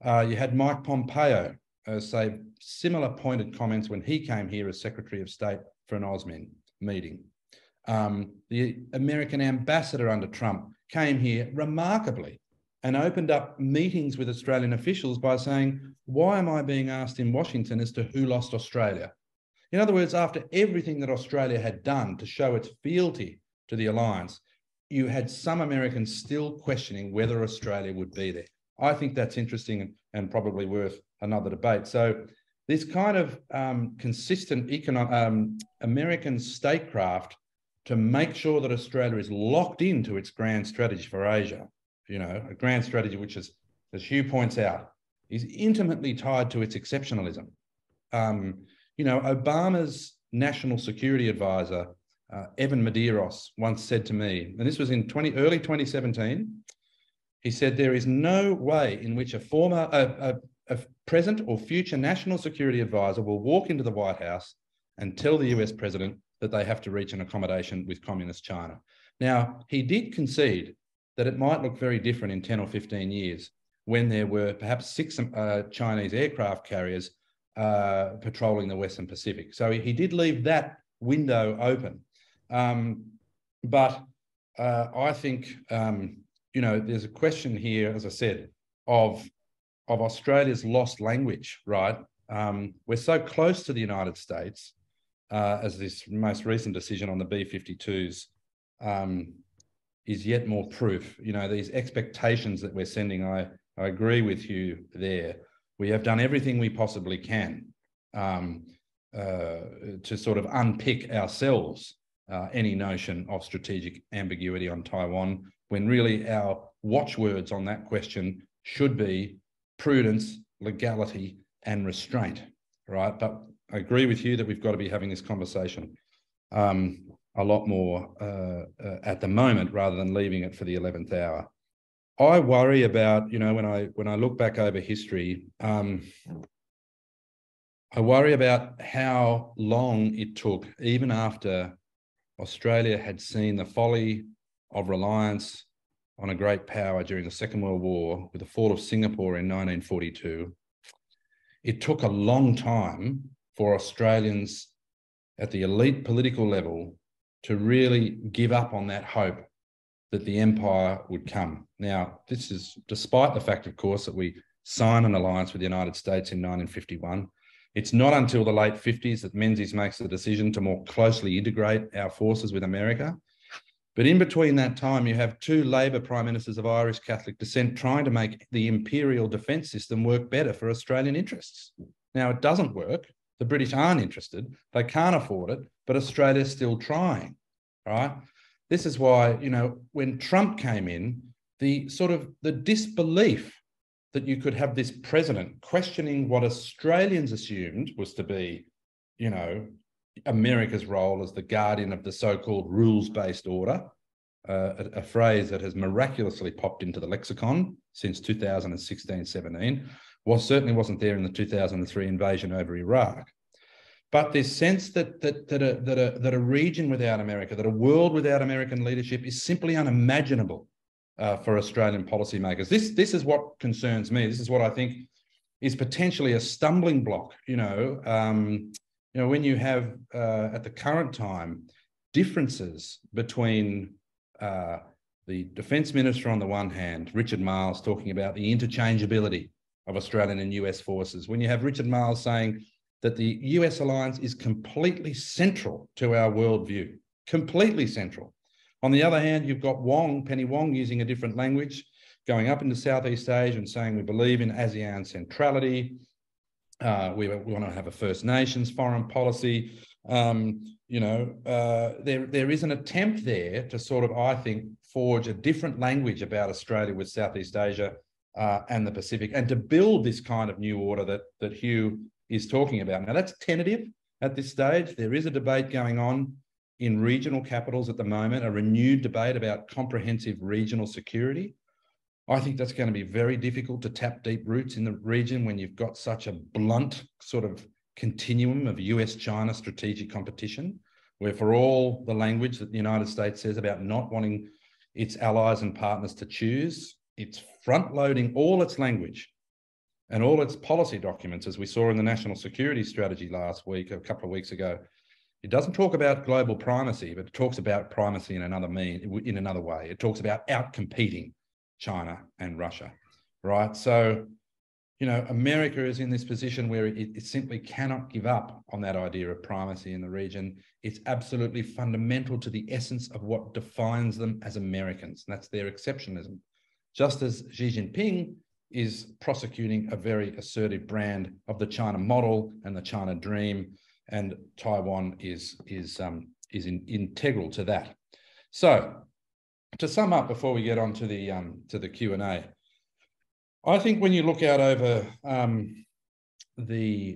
You had Mike Pompeo say similar pointed comments when he came here as Secretary of State for an AUSMIN meeting. The American ambassador under Trump came here remarkably and opened up meetings with Australian officials by saying, why am I being asked in Washington as to who lost Australia? In other words, after everything that Australia had done to show its fealty to the alliance, you had some Americans still questioning whether Australia would be there. I think that's interesting and probably worth another debate. So this kind of consistent American statecraft to make sure that Australia is locked into its grand strategy for Asia, you know, a grand strategy which is, as Hugh points out, is intimately tied to its exceptionalism. You know, Obama's national security advisor, Evan Medeiros, once said to me, and this was in early 2017, he said, there is no way in which a present or future national security advisor will walk into the White House and tell the US president that they have to reach an accommodation with communist China. Now, he did concede that it might look very different in 10 or 15 years when there were perhaps 6 Chinese aircraft carriers patrolling the Western Pacific. So he did leave that window open. But I think, you know, there's a question here, as I said, of Australia's lost language, right? We're so close to the United States, as this most recent decision on the B-52s is yet more proof. You know, these expectations that we're sending, I agree with you there. We have done everything we possibly can to sort of unpick ourselves any notion of strategic ambiguity on Taiwan, when really our watchwords on that question should be prudence, legality, and restraint, right? But I agree with you that we've got to be having this conversation a lot more at the moment, rather than leaving it for the 11th hour. I worry about, you know, when I look back over history, I worry about how long it took, even after Australia had seen the folly of reliance on a great power during the Second World War with the fall of Singapore in 1942. It took a long time for Australians at the elite political level to really give up on that hope that the empire would come. Now, this is despite the fact, of course, that we signed an alliance with the United States in 1951. It's not until the late 50s that Menzies makes the decision to more closely integrate our forces with America. But in between that time, you have 2 Labor Prime Ministers of Irish Catholic descent trying to make the imperial defence system work better for Australian interests. Now, it doesn't work. The British aren't interested. They can't afford it, but Australia's still trying, right? This is why, you know, when Trump came in, the disbelief that you could have this president questioning what Australians assumed was to be, you know, America's role as the guardian of the so-called rules-based order, a phrase that has miraculously popped into the lexicon since 2016-17, certainly wasn't there in the 2003 invasion over Iraq. But this sense that a region without America, that a world without American leadership is simply unimaginable for Australian policymakers. This is what concerns me. This is what I think is potentially a stumbling block. You know, when you have at the current time differences between the Defence Minister on the one hand, Richard Marles, talking about the interchangeability of Australian and US forces, when you have Richard Marles saying that the US alliance is completely central to our worldview, completely central. On the other hand, you've got Penny Wong using a different language, going up into Southeast Asia and saying we believe in ASEAN centrality. We want to have a First Nations foreign policy. You know, there is an attempt there to sort of, I think, forge a different language about Australia with Southeast Asia and the Pacific, and to build this kind of new order that Hugh is talking about. Now, that's tentative at this stage. There is a debate going on in regional capitals at the moment, a renewed debate about comprehensive regional security. I think that's going to be very difficult to tap deep roots in the region when you've got such a blunt sort of continuum of US China strategic competition, where for all the language that the United States says about not wanting its allies and partners to choose, it's front-loading all its language and all its policy documents, as we saw in the National Security Strategy last week, a couple of weeks ago. It doesn't talk about global primacy, but it talks about primacy in another way. It talks about outcompeting China and Russia, right? So, you know, America is in this position where it simply cannot give up on that idea of primacy in the region. It's absolutely fundamental to the essence of what defines them as Americans, and that's their exceptionalism. Just as Xi Jinping is prosecuting a very assertive brand of the China model and the China dream, and Taiwan is integral to that. So, to sum up before we get on to the Q&A, I think when you look out over the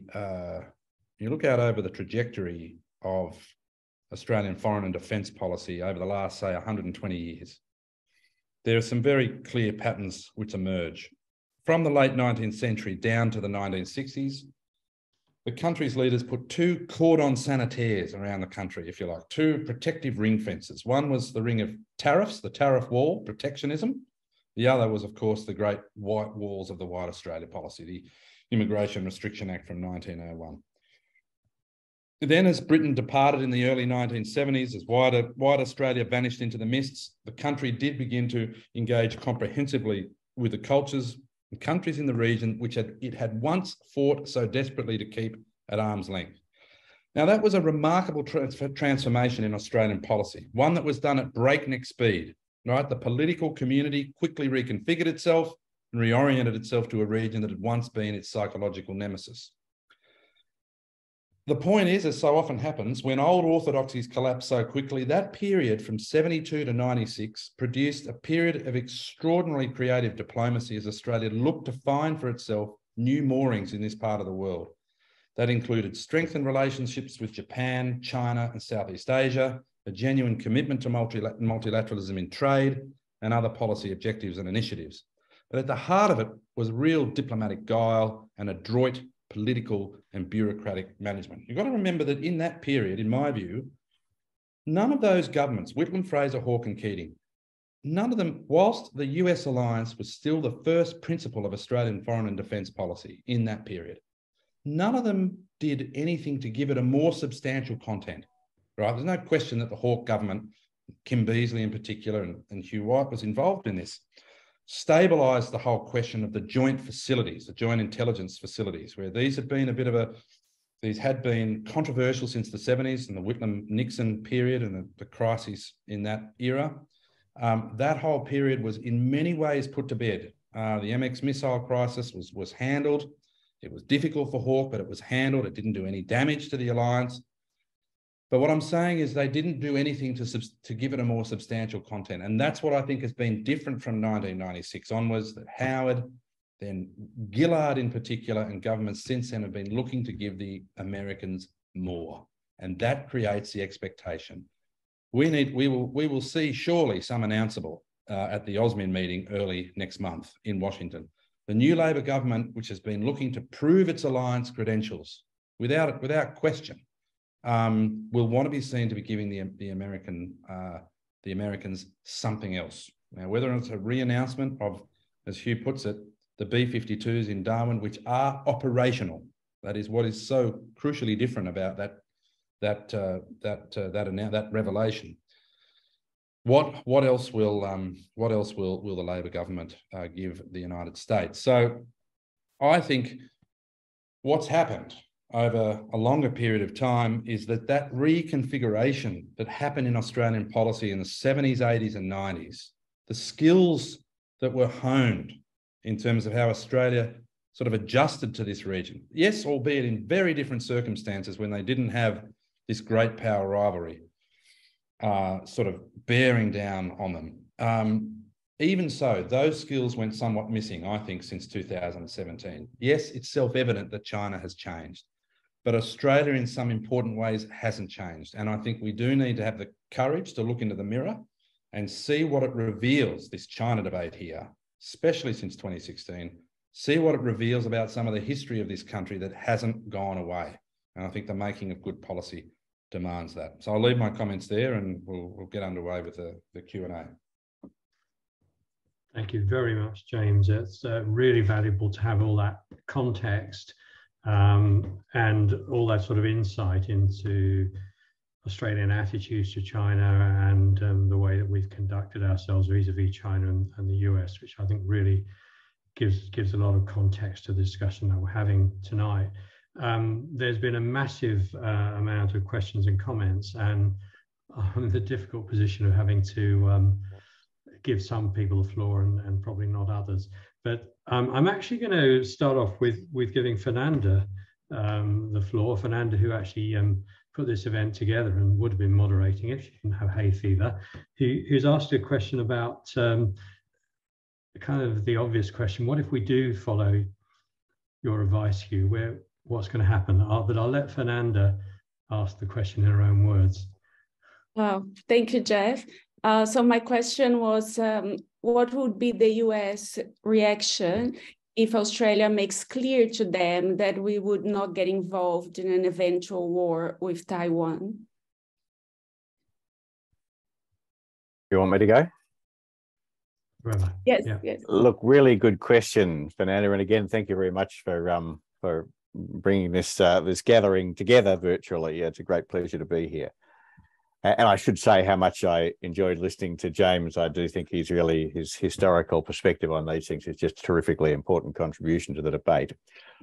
trajectory of Australian foreign and defence policy over the last, say, 120 years, there are some very clear patterns which emerge. From the late 19th century down to the 1960s, the country's leaders put two cordon sanitaires around the country, if you like, two protective ring fences. One was the ring of tariffs, the tariff wall, protectionism. The other was, of course, the great white walls of the White Australia policy, the Immigration Restriction Act from 1901. Then, as Britain departed in the early 1970s, as White Australia vanished into the mists, the country did begin to engage comprehensively with the cultures and countries in the region which it had once fought so desperately to keep at arm's length. Now, that was a remarkable transformation in Australian policy, one that was done at breakneck speed. Right, the political community quickly reconfigured itself and reoriented itself to a region that had once been its psychological nemesis. The point is, as so often happens, when old orthodoxies collapse so quickly, that period from 72 to 96 produced a period of extraordinarily creative diplomacy as Australia looked to find for itself new moorings in this part of the world. That included strengthened relationships with Japan, China, and Southeast Asia, a genuine commitment to multilateralism in trade, and other policy objectives and initiatives. But at the heart of it was real diplomatic guile and adroit political and bureaucratic management. You've got to remember that in that period, in my view, none of those governments, Whitlam, Fraser, Hawke and Keating, none of them, whilst the US alliance was still the first principle of Australian foreign and defence policy in that period, none of them did anything to give it a more substantial content. Right? There's no question that the Hawke government, Kim Beazley in particular, and Hugh White was involved in this, stabilised the whole question of the joint facilities, the joint intelligence facilities, where these had been these had been controversial since the 70s and the Whitlam-Nixon period and the crises in that era. That whole period was in many ways put to bed. The MX missile crisis was handled. It was difficult for Hawke, but it was handled. It didn't do any damage to the alliance. But what I'm saying is they didn't do anything to give it a more substantial content. And that's what I think has been different from 1996 onwards, that Howard, then Gillard in particular, and governments since then have been looking to give the Americans more. And that creates the expectation. We will see surely some announceable at the OSMIN meeting early next month in Washington. The new Labor government, which has been looking to prove its alliance credentials without question, will want to be seen to be giving the Americans something else. Now, whether it's a re-announcement of, as Hugh puts it, the B-52s in Darwin, which are operational. That is what is so crucially different about that revelation. What else will the Labor government give the United States? So, I think what's happened over a longer period of time is that reconfiguration that happened in Australian policy in the 70s, 80s and 90s, the skills that were honed in terms of how Australia sort of adjusted to this region. Yes, albeit in very different circumstances when they didn't have this great power rivalry sort of bearing down on them. Even so, those skills went somewhat missing, I think, since 2017. Yes, it's self-evident that China has changed, but Australia in some important ways hasn't changed. And I think we do need to have the courage to look into the mirror and see what it reveals, this China debate here, especially since 2016, see what it reveals about some of the history of this country that hasn't gone away. And I think the making of good policy demands that. So I'll leave my comments there and we'll get underway with the Q&A. Thank you very much, James. It's really valuable to have all that context and all that sort of insight into Australian attitudes to China and the way that we've conducted ourselves vis-a-vis China and the US, which I think really gives a lot of context to the discussion that we're having tonight. There's been a massive amount of questions and comments, and I'm in the difficult position of having to give some people the floor and probably not others. But I'm actually going to start off with giving Fernanda the floor. Fernanda, who actually put this event together and would have been moderating if she didn't have hay fever, who's asked a question about kind of the obvious question: what if we do follow your advice, Hugh? What's going to happen? But I'll let Fernanda ask the question in her own words. Thank you, Jeff. So my question was, what would be the US reaction if Australia makes clear to them that we would not get involved in an eventual war with Taiwan? You want me to go? Yes, yeah. yes. Look, really good question, Fernanda. And again, thank you very much for bringing this this gathering together virtually. It's a great pleasure to be here. And I should say how much I enjoyed listening to James. I do think his historical perspective on these things is just a terrifically important contribution to the debate.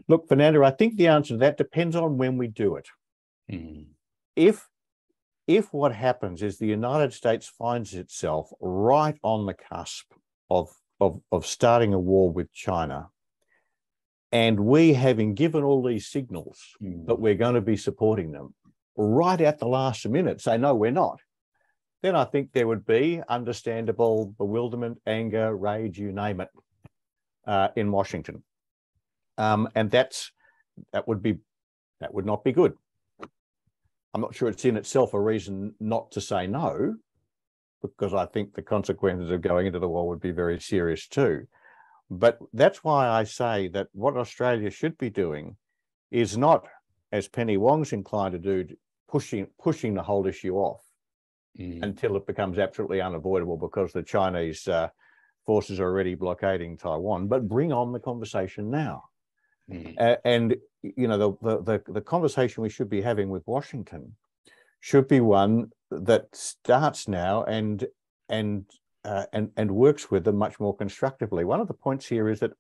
Look, Fernanda, I think the answer to that depends on when we do it. Mm. If what happens is the United States finds itself right on the cusp of starting a war with China, and we, having given all these signals that we're going to be supporting them, right at the last minute say, no, we're not, then I think there would be understandable bewilderment, anger, rage, you name it, in Washington. And that would not be good. I'm not sure it's in itself a reason not to say no, because I think the consequences of going into the war would be very serious too. But that's why I say that what Australia should be doing is not, as Penny Wong's inclined to do, pushing the whole issue off until it becomes absolutely unavoidable because the Chinese forces are already blockading Taiwan, but bring on the conversation now. And you know, the conversation we should be having with Washington should be one that starts now and works with them much more constructively. One of the points here is that,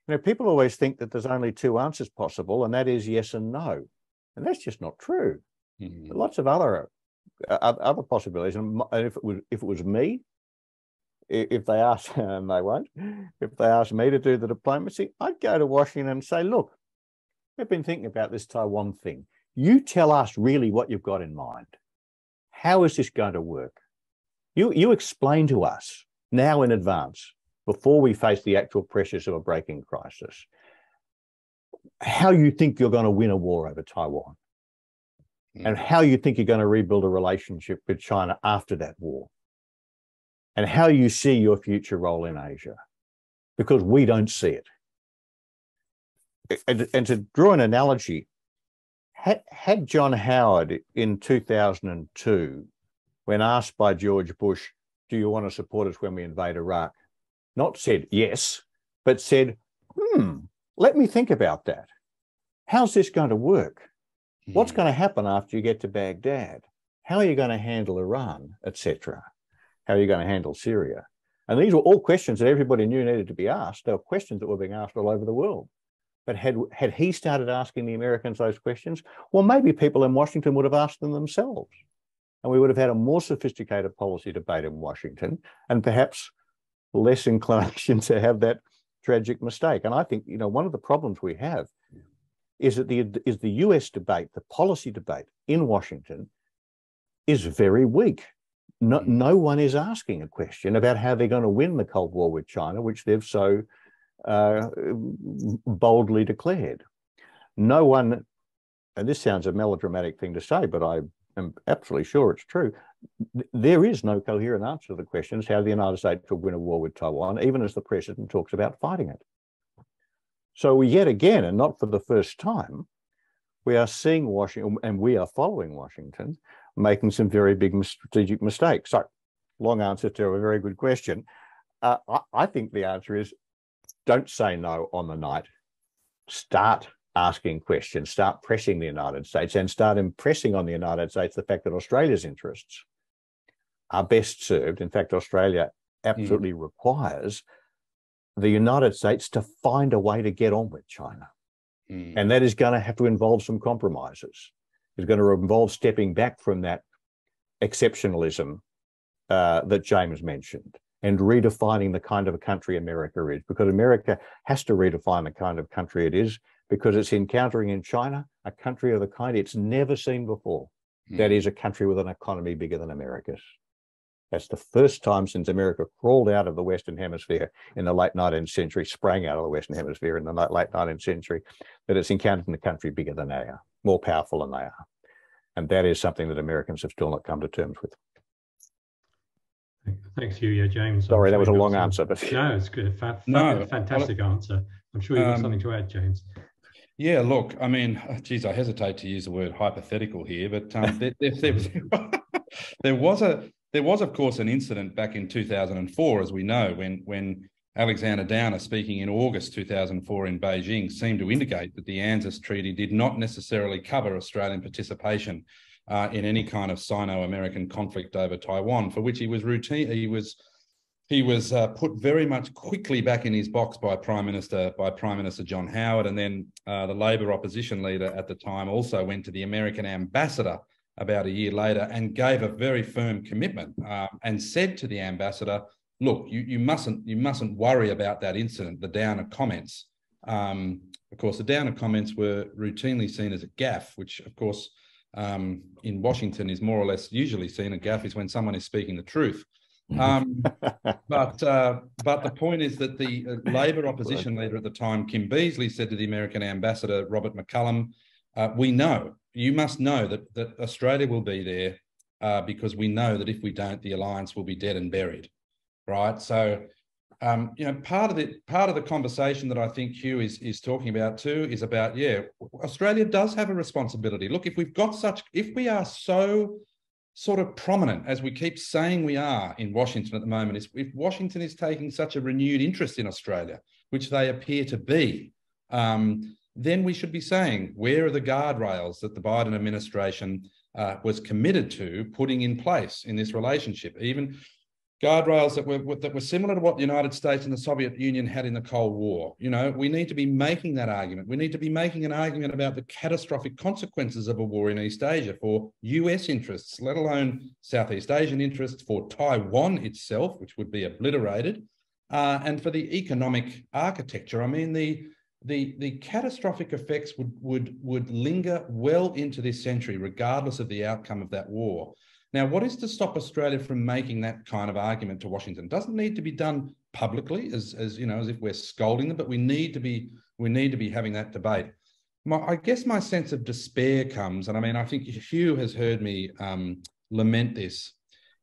you know, people always think that there's only two answers possible, and that is yes and no, and that's just not true. Lots of other possibilities. And if it was me, if they asked, and they won't, if they asked me to do the diplomacy, I'd go to Washington and say, look, we've been thinking about this Taiwan thing. You tell us really what you've got in mind. How is this going to work? You explain to us now in advance, before we face the actual pressures of a breaking crisis, how you think you're going to win a war over Taiwan, and how you think you're going to rebuild a relationship with China after that war, and how you see your future role in Asia, because we don't see it. And to draw an analogy, had John Howard in 2002, when asked by George Bush, do you want to support us when we invade Iraq, not said yes, but said, let me think about that. How's this going to work? What's going to happen after you get to Baghdad? How are you going to handle Iran, etc.? How are you going to handle Syria? And these were all questions that everybody knew needed to be asked. They were questions that were being asked all over the world. But had he started asking the Americans those questions, well, maybe people in Washington would have asked them themselves. And we would have had a more sophisticated policy debate in Washington, and perhaps less inclination to have that tragic mistake. And I think, you know, one of the problems we have is that the US debate, the policy debate in Washington, is very weak. No one is asking a question about how they're going to win the Cold War with China, which they've so boldly declared. No one, and this sounds a melodramatic thing to say, but I am absolutely sure it's true. There is no coherent answer to the questions how the United States will win a war with Taiwan, even as the president talks about fighting it. So yet again, and not for the first time, we are seeing Washington, and we are following Washington, making some very big strategic mistakes. So, long answer to a very good question. I think the answer is don't say no on the night. Start asking questions, start pressing the United States, and start impressing on the United States the fact that Australia's interests are best served. In fact, Australia absolutely requires the United States to find a way to get on with China. And that is going to have to involve some compromises. It's going to involve stepping back from that exceptionalism that James mentioned and redefining the kind of a country America is, because America has to redefine the kind of country it is, because it's encountering in China a country of the kind it's never seen before. That is a country with an economy bigger than America's. That's the first time since America crawled out of the Western Hemisphere in the late 19th century, sprang out of the Western Hemisphere in the late 19th century, that it's encountered in a country bigger than they are, more powerful than they are. And that is something that Americans have still not come to terms with. Thanks, Hugh. Yeah, James. Sorry, that was a long answer, but no, it's good. Fantastic answer. I'm sure you've got something to add, James. Yeah, look, I mean, geez, I hesitate to use the word hypothetical here, but there was, of course, an incident back in 2004, as we know, when Alexander Downer, speaking in August 2004 in Beijing, seemed to indicate that the ANZUS Treaty did not necessarily cover Australian participation in any kind of Sino-American conflict over Taiwan, for which he was put very much quickly back in his box by Prime Minister John Howard, and then the Labor opposition leader at the time also went to the American ambassador about a year later and gave a very firm commitment and said to the ambassador, "Look, you mustn't worry about that incident, the Downer comments." Of course, the Downer comments were routinely seen as a gaffe, which, of course, in Washington is more or less usually seen a gaffe is when someone is speaking the truth. But the point is that the Labor opposition leader at the time, Kim Beazley, said to the American ambassador, Robert McCallum, you must know that Australia will be there because we know that if we don't, the alliance will be dead and buried, right? So, part of the conversation that I think Hugh is talking about too is about, Australia does have a responsibility. Look, if we are so sort of prominent, as we keep saying we are in Washington at the moment, if Washington is taking such a renewed interest in Australia, which they appear to be, then we should be saying, where are the guardrails that the Biden administration was committed to putting in place in this relationship? Even guardrails that were similar to what the United States and the Soviet Union had in the Cold War. We need to be making that argument. We need to be making an argument about the catastrophic consequences of a war in East Asia for US interests, let alone Southeast Asian interests, for Taiwan itself, which would be obliterated, and for the economic architecture. I mean, the catastrophic effects would linger well into this century, regardless of the outcome of that war. Now, what is to stop Australia from making that kind of argument to Washington? It doesn't need to be done publicly, as if we're scolding them, but we need to be having that debate. I guess my sense of despair comes, and I mean, I think Hugh has heard me lament this,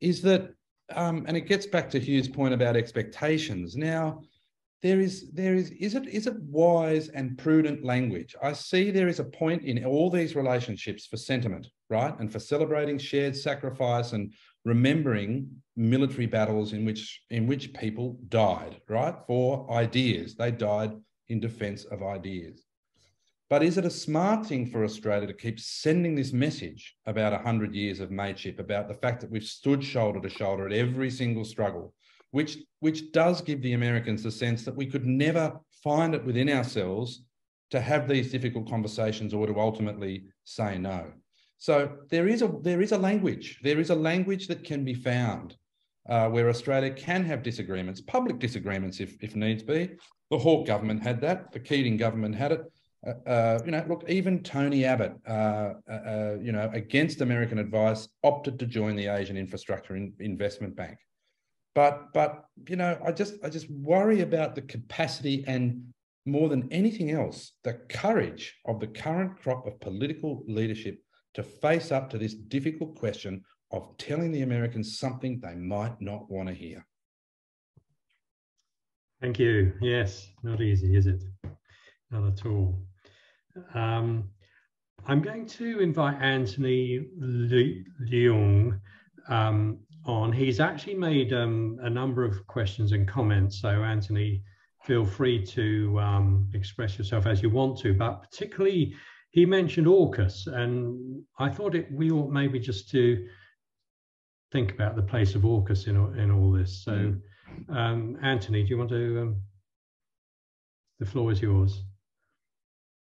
is that, and it gets back to Hugh's point about expectations. Now, is it wise and prudent language? I see there is a point in all these relationships for sentiment, right? And for celebrating shared sacrifice and remembering military battles in which people died, right? For ideas. They died in defense of ideas. But is it a smart thing for Australia to keep sending this message about 100 years of mateship, about the fact that we've stood shoulder to shoulder at every single struggle, which does give the Americans the sense that we could never find it within ourselves to have these difficult conversations or to ultimately say no. So there is a language. There is a language that can be found where Australia can have disagreements, public disagreements if needs be. The Hawke government had that. The Keating government had it. Look, even Tony Abbott, against American advice, opted to join the Asian Infrastructure Investment Bank. But I just worry about the capacity and, more than anything else, the courage of the current crop of political leadership to face up to this difficult question of telling the Americans something they might not want to hear. Thank you. Yes, not easy, is it? Not at all. I'm going to invite Anthony Leung on. He's actually made a number of questions and comments, so Anthony, feel free to express yourself as you want to, but particularly he mentioned AUKUS, and I thought we ought maybe just to think about the place of AUKUS in all this. So Anthony, do you want to The floor is yours.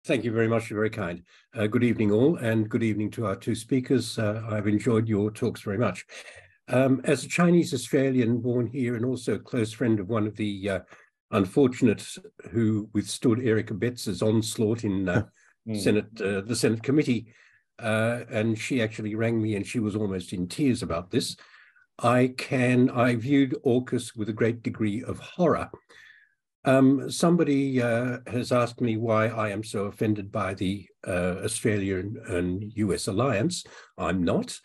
Thank you very much. You're very kind. Good evening all, and good evening to our two speakers. I've enjoyed your talks very much. As a Chinese Australian born here and also a close friend of one of the unfortunates who withstood Eric Abetz's onslaught in the Senate committee, and she actually rang me and she was almost in tears about this. I viewed AUKUS with a great degree of horror. Somebody has asked me why I am so offended by the Australia and US alliance. I'm not.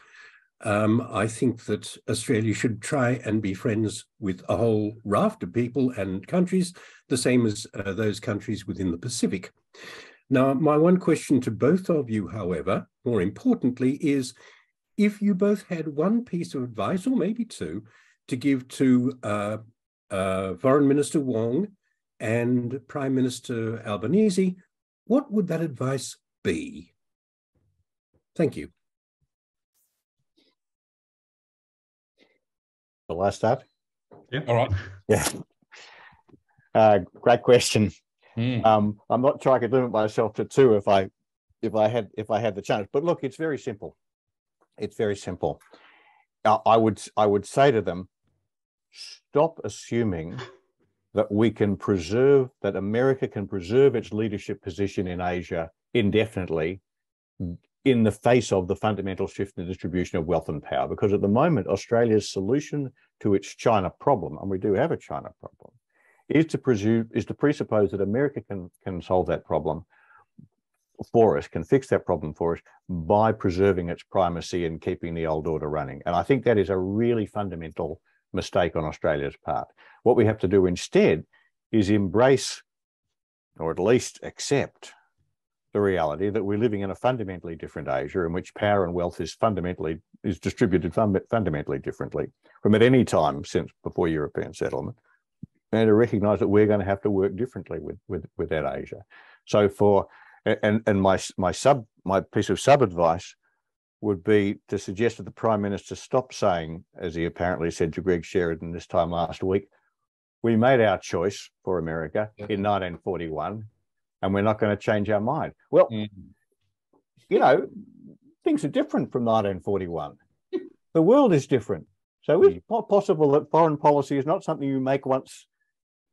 I think that Australia should try and be friends with a whole raft of people and countries, the same as those countries within the Pacific. Now, my one question to both of you, however, more importantly, is if you both had one piece of advice, or maybe two, to give to Foreign Minister Wong and Prime Minister Albanese, what would that advice be? Thank you. Shall I start? Yeah. All right. Yeah. Great question. I'm not sure I could limit myself to two if I had the chance. But look, it's very simple. It's very simple. I would say to them, stop assuming that that America can preserve its leadership position in Asia indefinitely in the face of the fundamental shift in the distribution of wealth and power. Because at the moment, Australia's solution to its China problem, and we do have a China problem, is to presuppose that America can solve that problem for us, can fix that problem for us by preserving its primacy and keeping the old order running. And I think that is a really fundamental mistake on Australia's part. What we have to do instead is embrace, or at least accept, the reality that we're living in a fundamentally different Asia in which power and wealth is distributed fundamentally differently from at any time since before European settlement, and to recognise that we're going to have to work differently with that Asia. So my piece of sub-advice would be to suggest that the Prime Minister stop saying, as he apparently said to Greg Sheridan this time last week, we made our choice for America in 1941 and we're not going to change our mind. Well, you know, things are different from 1941. The world is different. So it's possible that foreign policy is not something you make once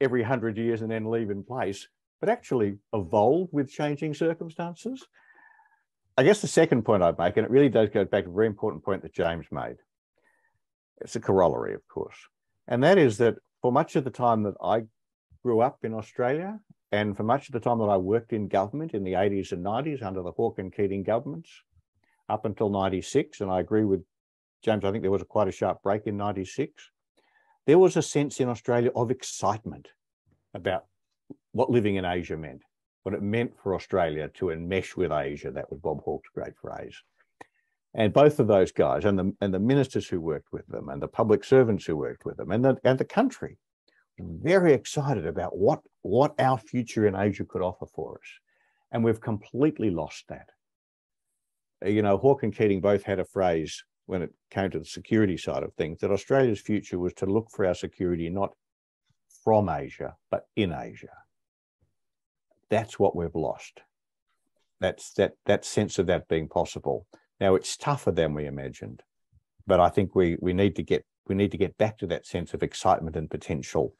every 100 years and then leave in place, but actually evolve with changing circumstances. I guess the second point I'd make, and it really does go back to a very important point that James made, it's a corollary, of course, and that is that for much of the time that I grew up in Australia, and for much of the time that I worked in government in the 80s and 90s under the Hawke and Keating governments, up until 96, and I agree with James, I think there was quite a sharp break in 96, there was a sense in Australia of excitement about what living in Asia meant, what it meant for Australia to enmesh with Asia. That was Bob Hawke's great phrase. And both of those guys, and the ministers who worked with them, and the public servants who worked with them, and the country, very excited about what our future in Asia could offer for us. And we've completely lost that. You know, Hawke and Keating both had a phrase when it came to the security side of things, that Australia's future was to look for our security not from Asia, but in Asia. That's what we've lost. That's that sense of that being possible. Now it's tougher than we imagined, but I think we need to get back to that sense of excitement and potential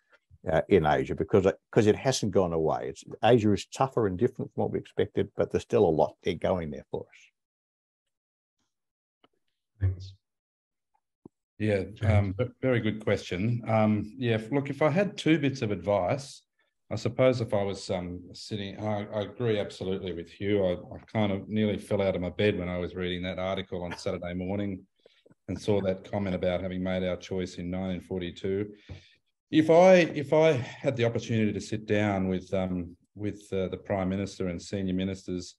in Asia because it hasn't gone away. Asia is tougher and different from what we expected, but there's still a lot there going there for us. Thanks. Yeah, very good question. Yeah, look, if I had two bits of advice, I suppose if I was sitting, I agree absolutely with Hugh. I kind of nearly fell out of my bed when I was reading that article on Saturday morning and saw that comment about having made our choice in 1942. If I had the opportunity to sit down with the Prime Minister and senior ministers,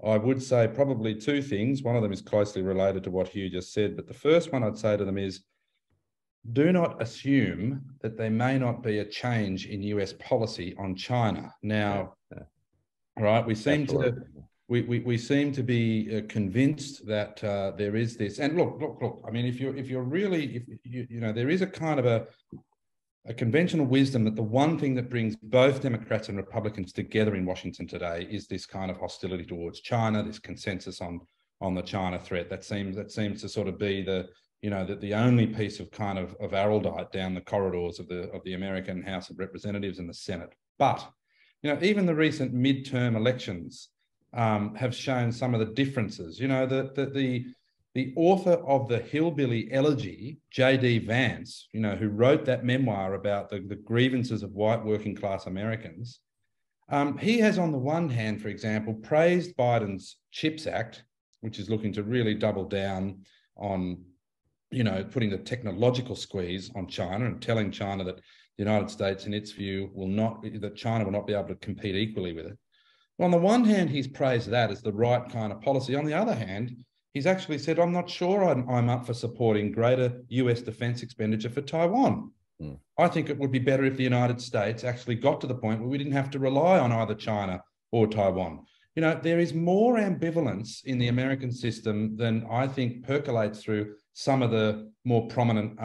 I would say probably two things. One of them is closely related to what Hugh just said, but the first one I'd say to them is, do not assume that there may not be a change in US policy on China. Now, right, we seem to be convinced that there is this. And look. I mean, if you're really, you know, there is a kind of a conventional wisdom that the one thing that brings both Democrats and Republicans together in Washington today is this kind of hostility towards China, this consensus on the China threat. That seems to sort of be the only piece of kind of araldite down the corridors of the American House of Representatives and the Senate. But even the recent midterm elections have shown some of the differences. The author of the Hillbilly Elegy, J.D. Vance, who wrote that memoir about the grievances of white working class Americans, he has on the one hand, for example, praised Biden's CHIPS Act, which is looking to really double down on, putting the technological squeeze on China and telling China that the United States, in its view, that China will not be able to compete equally with it. Well, on the one hand, he's praised that as the right kind of policy. On the other hand, he's actually said, I'm not sure I'm up for supporting greater US defence expenditure for Taiwan. I think it would be better if the United States actually got to the point where we didn't have to rely on either China or Taiwan. There is more ambivalence in the American system than I think percolates through some of the more prominent,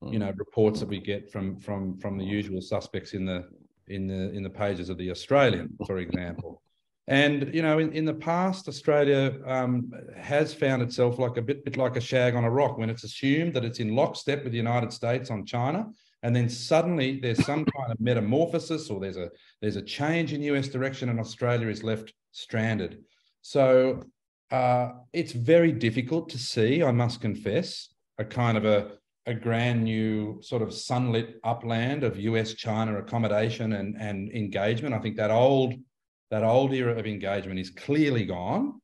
reports that we get from the usual suspects in the pages of the Australian, for example. And, in the past, Australia has found itself like a bit like a shag on a rock when it's assumed that it's in lockstep with the United States on China. And then suddenly there's some kind of metamorphosis or there's a change in US direction and Australia is left stranded. So it's very difficult to see, I must confess, a kind of a grand new sort of sunlit upland of US China accommodation and engagement. I think that old era of engagement is clearly gone,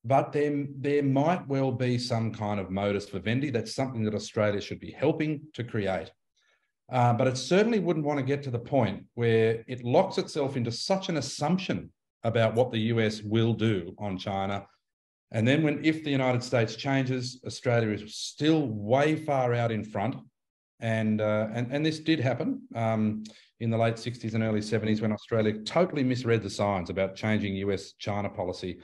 but there might well be some kind of modus vivendi. That's something that Australia should be helping to create. But it certainly wouldn't want to get to the point where it locks itself into such an assumption about what the US will do on China. And then if the United States changes, Australia is still way far out in front. And this did happen in the late 60s and early 70s when Australia totally misread the signs about changing US-China policy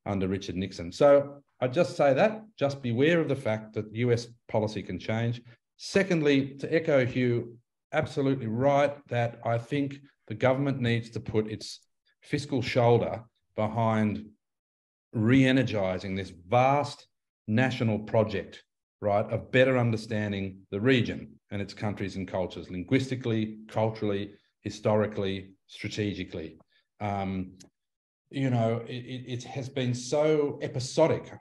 under Richard Nixon. So I just say that, just beware of the fact that US policy can change. Secondly, to echo Hugh, absolutely right that I think the government needs to put its fiscal shoulder behind re-energising this vast national project, right, of better understanding the region and its countries and cultures, linguistically, culturally, historically, strategically. It has been so episodic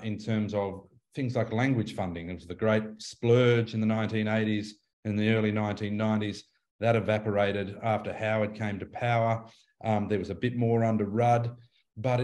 in terms of things like language funding. It was the great splurge in the 1980s and the early 1990s. That evaporated after Howard came to power. There was a bit more under Rudd, but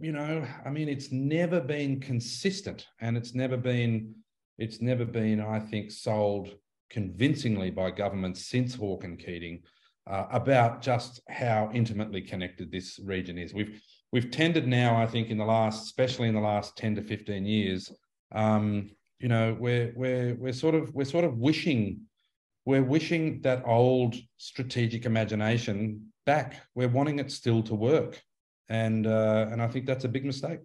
it's never been consistent, and it's never been, I think, sold convincingly by governments since Hawke and Keating about just how intimately connected this region is. We've tended now, I think, especially in the last 10 to 15 years, we're sort of wishing that old strategic imagination back. We're wanting it still to work, and I think that's a big mistake.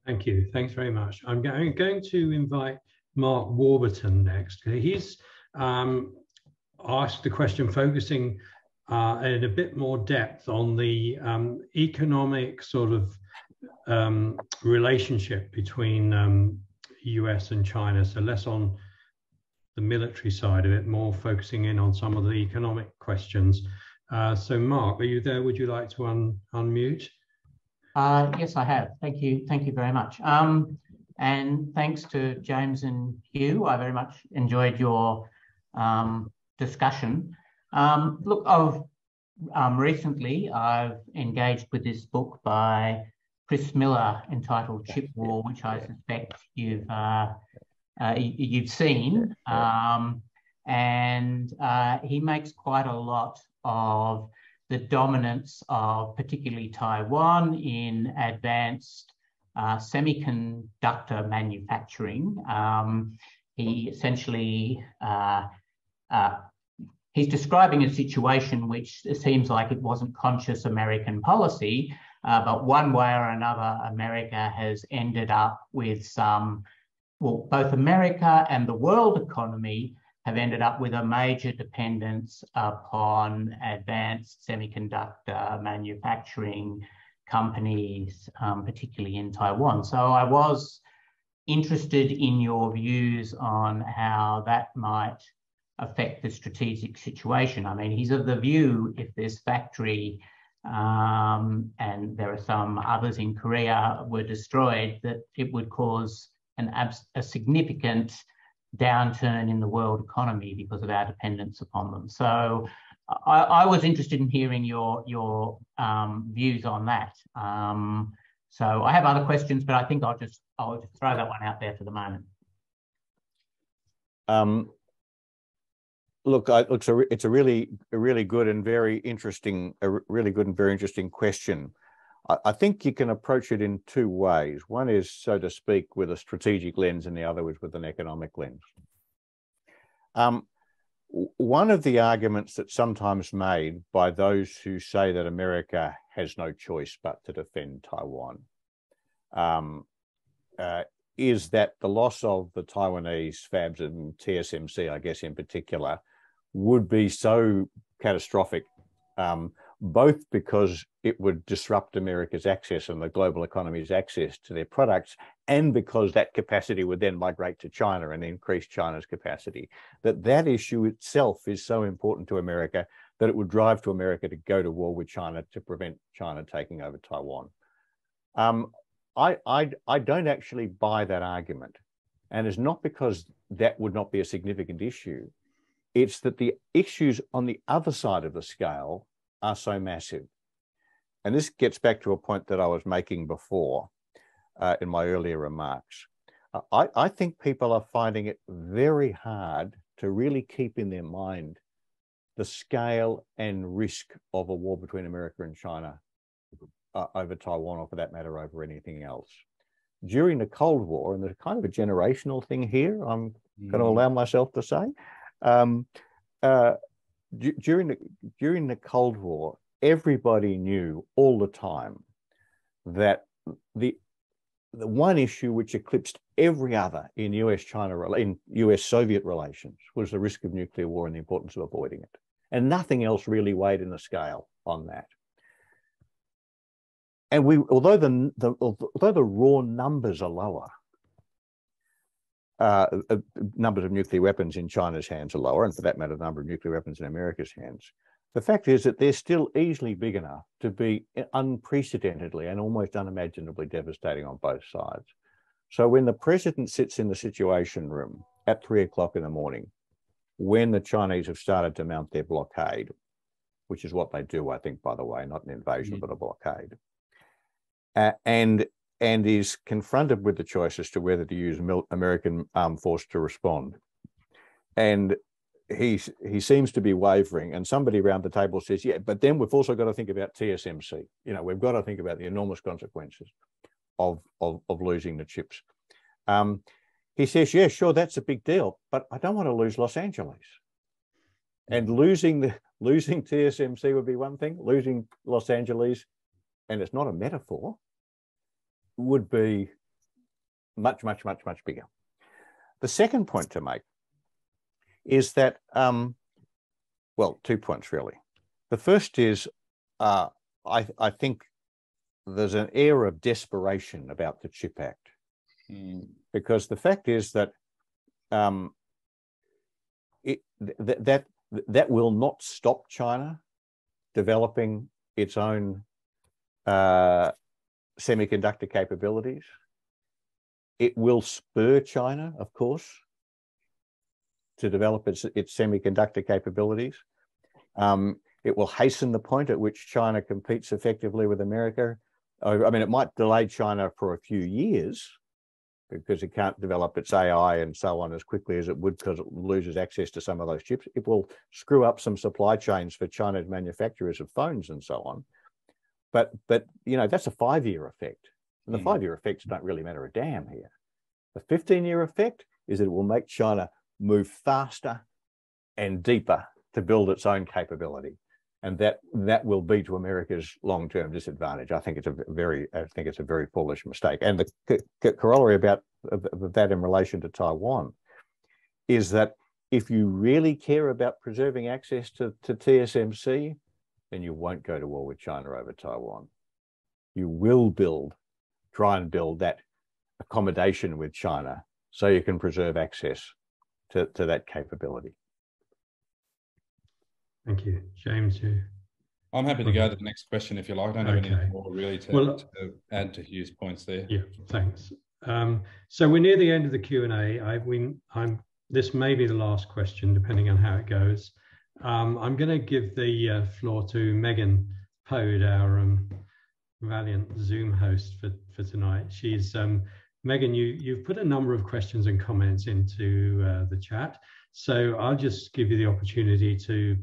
Thank you. Thanks very much. I'm going to invite Mark Warburton next. He's asked a question focusing in a bit more depth on the economic sort of relationship between US and China, so less on the military side of it, more focusing in on some of the economic questions. So Mark, are you there? Would you like to unmute? Yes, I have. Thank you very much. And thanks to James and Hugh. I very much enjoyed your discussion. Look, recently I've engaged with this book by Chris Miller entitled Chip War, which I suspect you've seen. And he makes quite a lot of the dominance of particularly Taiwan in advanced semiconductor manufacturing. He essentially, he's describing a situation which seems like it wasn't conscious American policy, but one way or another, America has ended up with both America and the world economy have ended up with a major dependence upon advanced semiconductor manufacturing companies, particularly in Taiwan. So I was interested in your views on how that might affect the strategic situation. I mean, he's of the view, if this factory and there are some others in Korea were destroyed, that it would cause a significant downturn in the world economy because of our dependence upon them. So I was interested in hearing your views on that. So I have other questions, but I think I'll just throw that one out there for the moment. Look, it's a really good and very interesting, question. I think you can approach it in two ways. One is, so to speak, with a strategic lens, and the other is with an economic lens. One of the arguments that's sometimes made by those who say that America has no choice but to defend Taiwan is that the loss of the Taiwanese fabs and TSMC, I guess in particular, would be so catastrophic, both because it would disrupt America's access and the global economy's access to their products, and because that capacity would then migrate to China and increase China's capacity, that issue itself is so important to America that it would drive to America to go to war with China to prevent China taking over Taiwan. I don't actually buy that argument. And it's not because that would not be a significant issue. It's that the issues on the other side of the scale are so massive. And this gets back to a point that I was making before in my earlier remarks. I think people are finding it very hard to really keep in their mind the scale and risk of a war between America and China over Taiwan, or for that matter, over anything else. During the Cold War, and there's kind of a generational thing here, I'm going to allow myself to say, during the Cold War, everybody knew all the time that the one issue which eclipsed every other in U.S. China, in U.S. Soviet relations, was the risk of nuclear war and the importance of avoiding it. And nothing else really weighed in the scale on that. And although the raw numbers are lower, numbers of nuclear weapons in China's hands are lower, and for that matter, the number of nuclear weapons in America's hands, the fact is that they're still easily big enough to be unprecedentedly and almost unimaginably devastating on both sides. So when the president sits in the Situation Room at 3 o'clock in the morning, when the Chinese have started to mount their blockade, which is what they do, I think, by the way, not an invasion, but a blockade, and is confronted with the choice as to whether to use American armed force to respond. And he seems to be wavering, and somebody around the table says, yeah, but then we've also got to think about TSMC. You know, we've got to think about the enormous consequences of losing the chips. He says, yeah, sure, that's a big deal, but I don't want to lose Los Angeles. And losing TSMC would be one thing, losing Los Angeles, and it's not a metaphor, would be much, much, much, much bigger. The second point to make is that, well, 2 points really. The first is, I think there's an air of desperation about the CHIP Act, because the fact is that that will not stop China developing its own semiconductor capabilities. It will spur China, of course, to develop its semiconductor capabilities. It will hasten the point at which China competes effectively with America. I mean, it might delay China for a few years because it can't develop its AI and so on as quickly as it would because it loses access to some of those chips. It will screw up some supply chains for China's manufacturers of phones and so on. But you know, that's a 5-year effect. And the 5-year effects don't really matter a damn here. The 15-year effect is that it will make China move faster and deeper to build its own capability. And that will be to America's long-term disadvantage. I think it's a very foolish mistake. And the corollary about that in relation to Taiwan is that if you really care about preserving access to TSMC, then you won't go to war with China over Taiwan. You will try and build that accommodation with China so you can preserve access to that capability. Thank you. James, you? I'm happy to go to the next question if you like. I don't have anything more really to add to Hugh's points there. Yeah, thanks. So we're near the end of the Q&A. This may be the last question, depending on how it goes. I'm going to give the floor to Megan Pode, our valiant Zoom host for tonight. She's Megan. You've put a number of questions and comments into the chat, so I'll just give you the opportunity to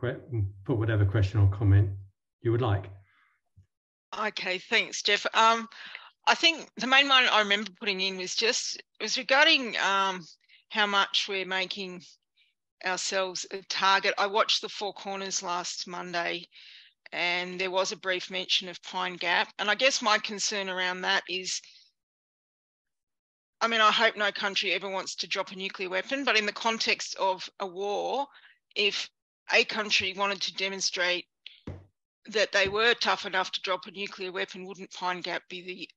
put whatever question or comment you would like. Okay, thanks, Jeff. I think the main one I remember putting in was regarding how much we're making ourselves a target. I watched the Four Corners last Monday, and there was a brief mention of Pine Gap. And I guess my concern around that is, I mean, I hope no country ever wants to drop a nuclear weapon, but in the context of a war, if a country wanted to demonstrate that they were tough enough to drop a nuclear weapon, wouldn't Pine Gap be the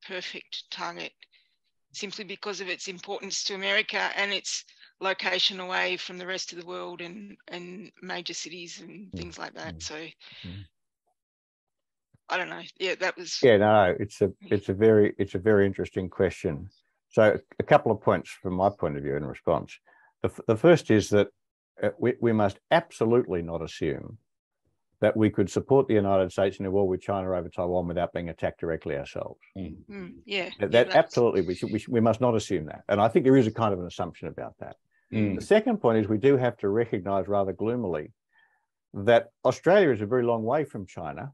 perfect target, simply because of its importance to America and its location away from the rest of the world and major cities and things like that? So I don't know. Yeah, that was. Yeah, no, it's a very interesting question. So a couple of points from my point of view in response. The first is that we must absolutely not assume that we could support the United States in a war with China over Taiwan without being attacked directly ourselves. Absolutely, we must not assume that. And I think there is a kind of an assumption about that. The second point is we do have to recognise rather gloomily that Australia is a very long way from China,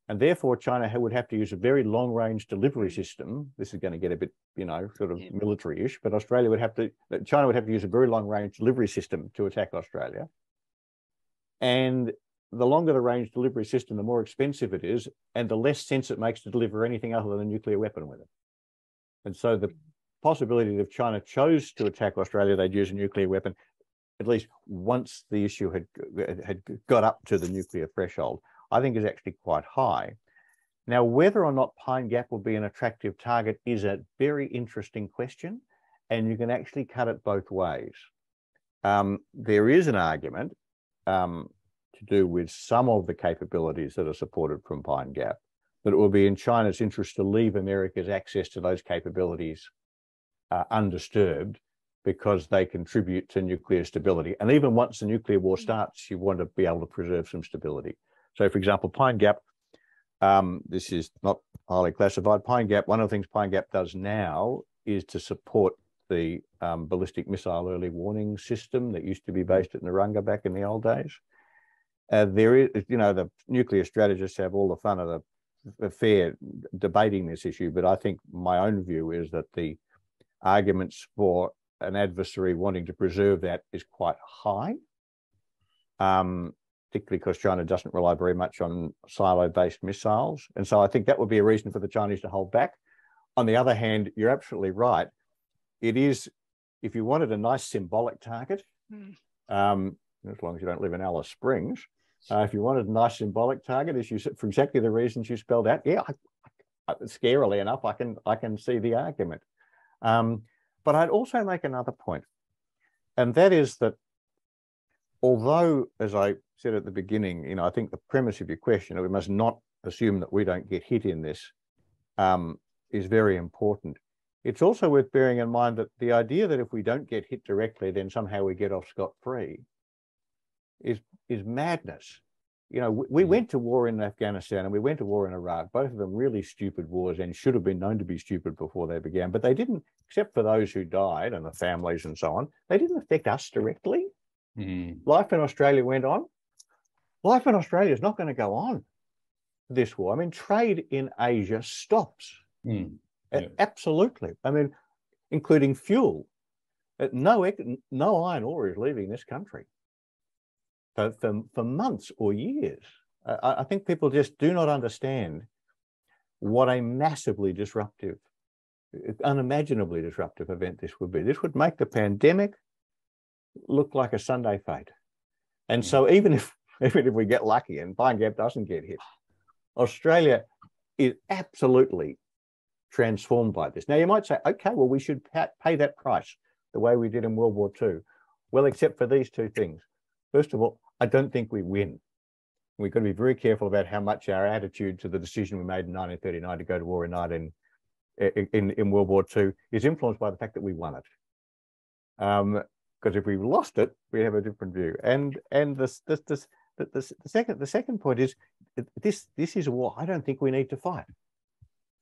and therefore China would have to use a very long-range delivery system. This is going to get a bit, sort of military-ish, but China would have to use a very long-range delivery system to attack Australia. And the longer the range delivery system, the more expensive it is, and the less sense it makes to deliver anything other than a nuclear weapon with it. And so the possibility that if China chose to attack Australia, they'd use a nuclear weapon, at least once the issue had got up to the nuclear threshold, I think is actually quite high. Now, whether or not Pine Gap will be an attractive target is a very interesting question, and you can actually cut it both ways. There is an argument to do with some of the capabilities that are supported from Pine Gap, that it will be in China's interest to leave America's access to those capabilities undisturbed, because they contribute to nuclear stability. And even once the nuclear war starts, you want to be able to preserve some stability. So, for example, Pine Gap, this is not highly classified. Pine Gap, one of the things Pine Gap does now is to support the ballistic missile early warning system that used to be based at Naranga back in the old days. There is, the nuclear strategists have all the fun of the affair debating this issue, but I think my own view is that the arguments for an adversary wanting to preserve that is quite high, particularly because China doesn't rely very much on silo-based missiles. And so I think that would be a reason for the Chinese to hold back. On the other hand, you're absolutely right. It is, if you wanted a nice symbolic target, as long as you don't live in Alice Springs, if you wanted a nice symbolic target, as you said, for exactly the reasons you spelled out, scarily enough, I can see the argument. But I'd also make another point, and that is that although, as I said at the beginning, I think the premise of your question, we must not assume that we don't get hit in this, is very important. It's also worth bearing in mind that the idea that if we don't get hit directly, then somehow we get off scot-free is madness. We went to war in Afghanistan and we went to war in Iraq, both of them really stupid wars and should have been known to be stupid before they began, but they didn't, except for those who died and the families and so on, they didn't affect us directly. Life in Australia went on. Life in Australia is not going to go on this war. I mean, trade in Asia stops. Absolutely. I mean, including fuel. No iron ore is leaving this country for months or years. I think people just do not understand what a massively disruptive, unimaginably disruptive event this would be. This would make the pandemic look like a Sunday fete. And so even if we get lucky and Pine Gap doesn't get hit, Australia is absolutely transformed by this. Now, you might say, okay, well, we should pay that price the way we did in World War II. Well, except for these two things. First of all, I don't think we win. We've got to be very careful about how much our attitude to the decision we made in 1939 to go to war in World War II is influenced by the fact that we won it. Because if we lost it, we have a different view. And the second point is this is a war I don't think we need to fight.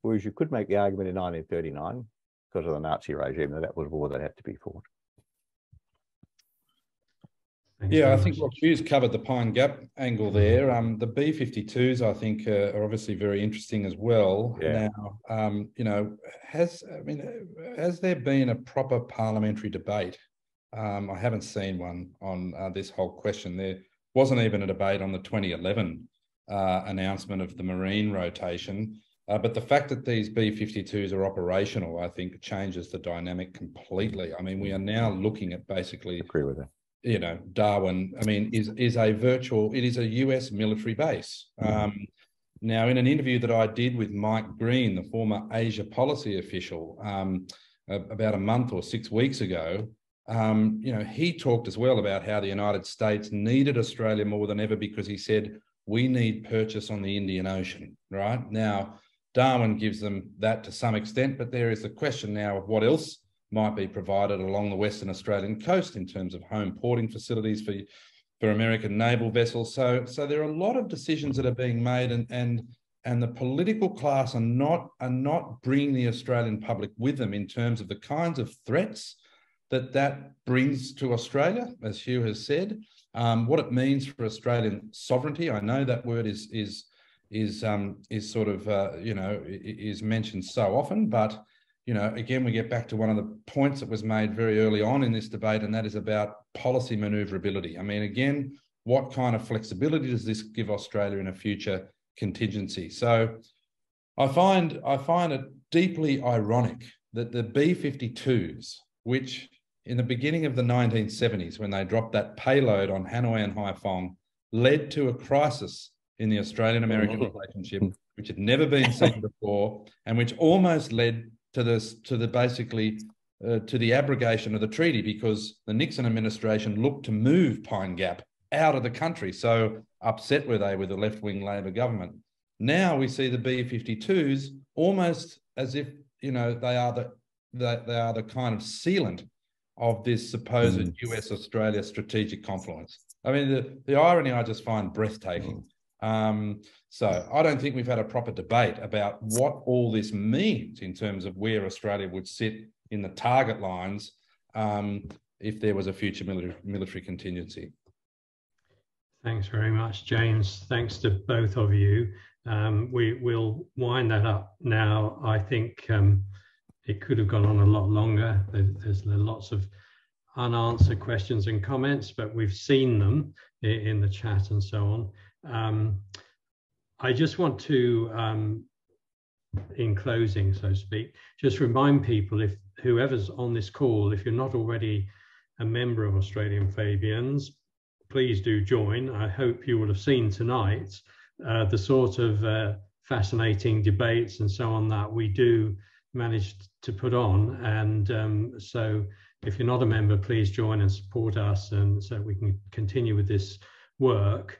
Whereas you could make the argument in 1939 because of the Nazi regime that was a war that had to be fought. Yeah, I think Hugh's covered the Pine Gap angle there. The B-52s, I think, are obviously very interesting as well. Yeah. Now, you know, has there been a proper parliamentary debate? I haven't seen one on this whole question. There wasn't even a debate on the 2011 announcement of the Marine rotation. But the fact that these B-52s are operational, I think, changes the dynamic completely. I mean, we are now looking at basically... I agree with that. You know, Darwin, I mean, it is a US military base. Now, in an interview that I did with Mike Green, the former Asia policy official, about a month or 6 weeks ago, you know, he talked as well about how the United States needed Australia more than ever because he said, we need purchase on the Indian Ocean, right? Now, Darwin gives them that to some extent, but there is the question now of what else might be provided along the Western Australian coast in terms of home porting facilities for American naval vessels. So there are a lot of decisions that are being made, and the political class are not bringing the Australian public with them in terms of the kinds of threats that brings to Australia, as Hugh has said, what it means for Australian sovereignty. I know that word is sort of you know, is mentioned so often, but you know, again, we get back to one of the points that was made very early on in this debate, and that is about policy manoeuvrability. I mean, again, what kind of flexibility does this give Australia in a future contingency? So I find it deeply ironic that the B-52s, which in the beginning of the 1970s, when they dropped that payload on Hanoi and Haiphong, led to a crisis in the Australian-American relationship, which had never been seen before, and which almost led to the abrogation of the treaty, because the Nixon administration looked to move Pine Gap out of the country. So upset were they with the left-wing Labor government. Now we see the B-52s almost as if, you know, they are the kind of sealant of this supposed US-Australia strategic confluence. I mean, the irony I just find breathtaking. So I don't think we've had a proper debate about what all this means in terms of where Australia would sit in the target lines if there was a future military contingency. Thanks very much, James. Thanks to both of you. We'll wind that up now. I think it could have gone on a lot longer. There's lots of unanswered questions and comments, but we've seen them in the chat and so on. I just want to, in closing, so to speak, just remind people, if whoever's on this call, if you're not already a member of Australian Fabians, please do join. I hope you will have seen tonight the sort of fascinating debates and so on that we do manage to put on. And so if you're not a member, please join and support us, and so we can continue with this work.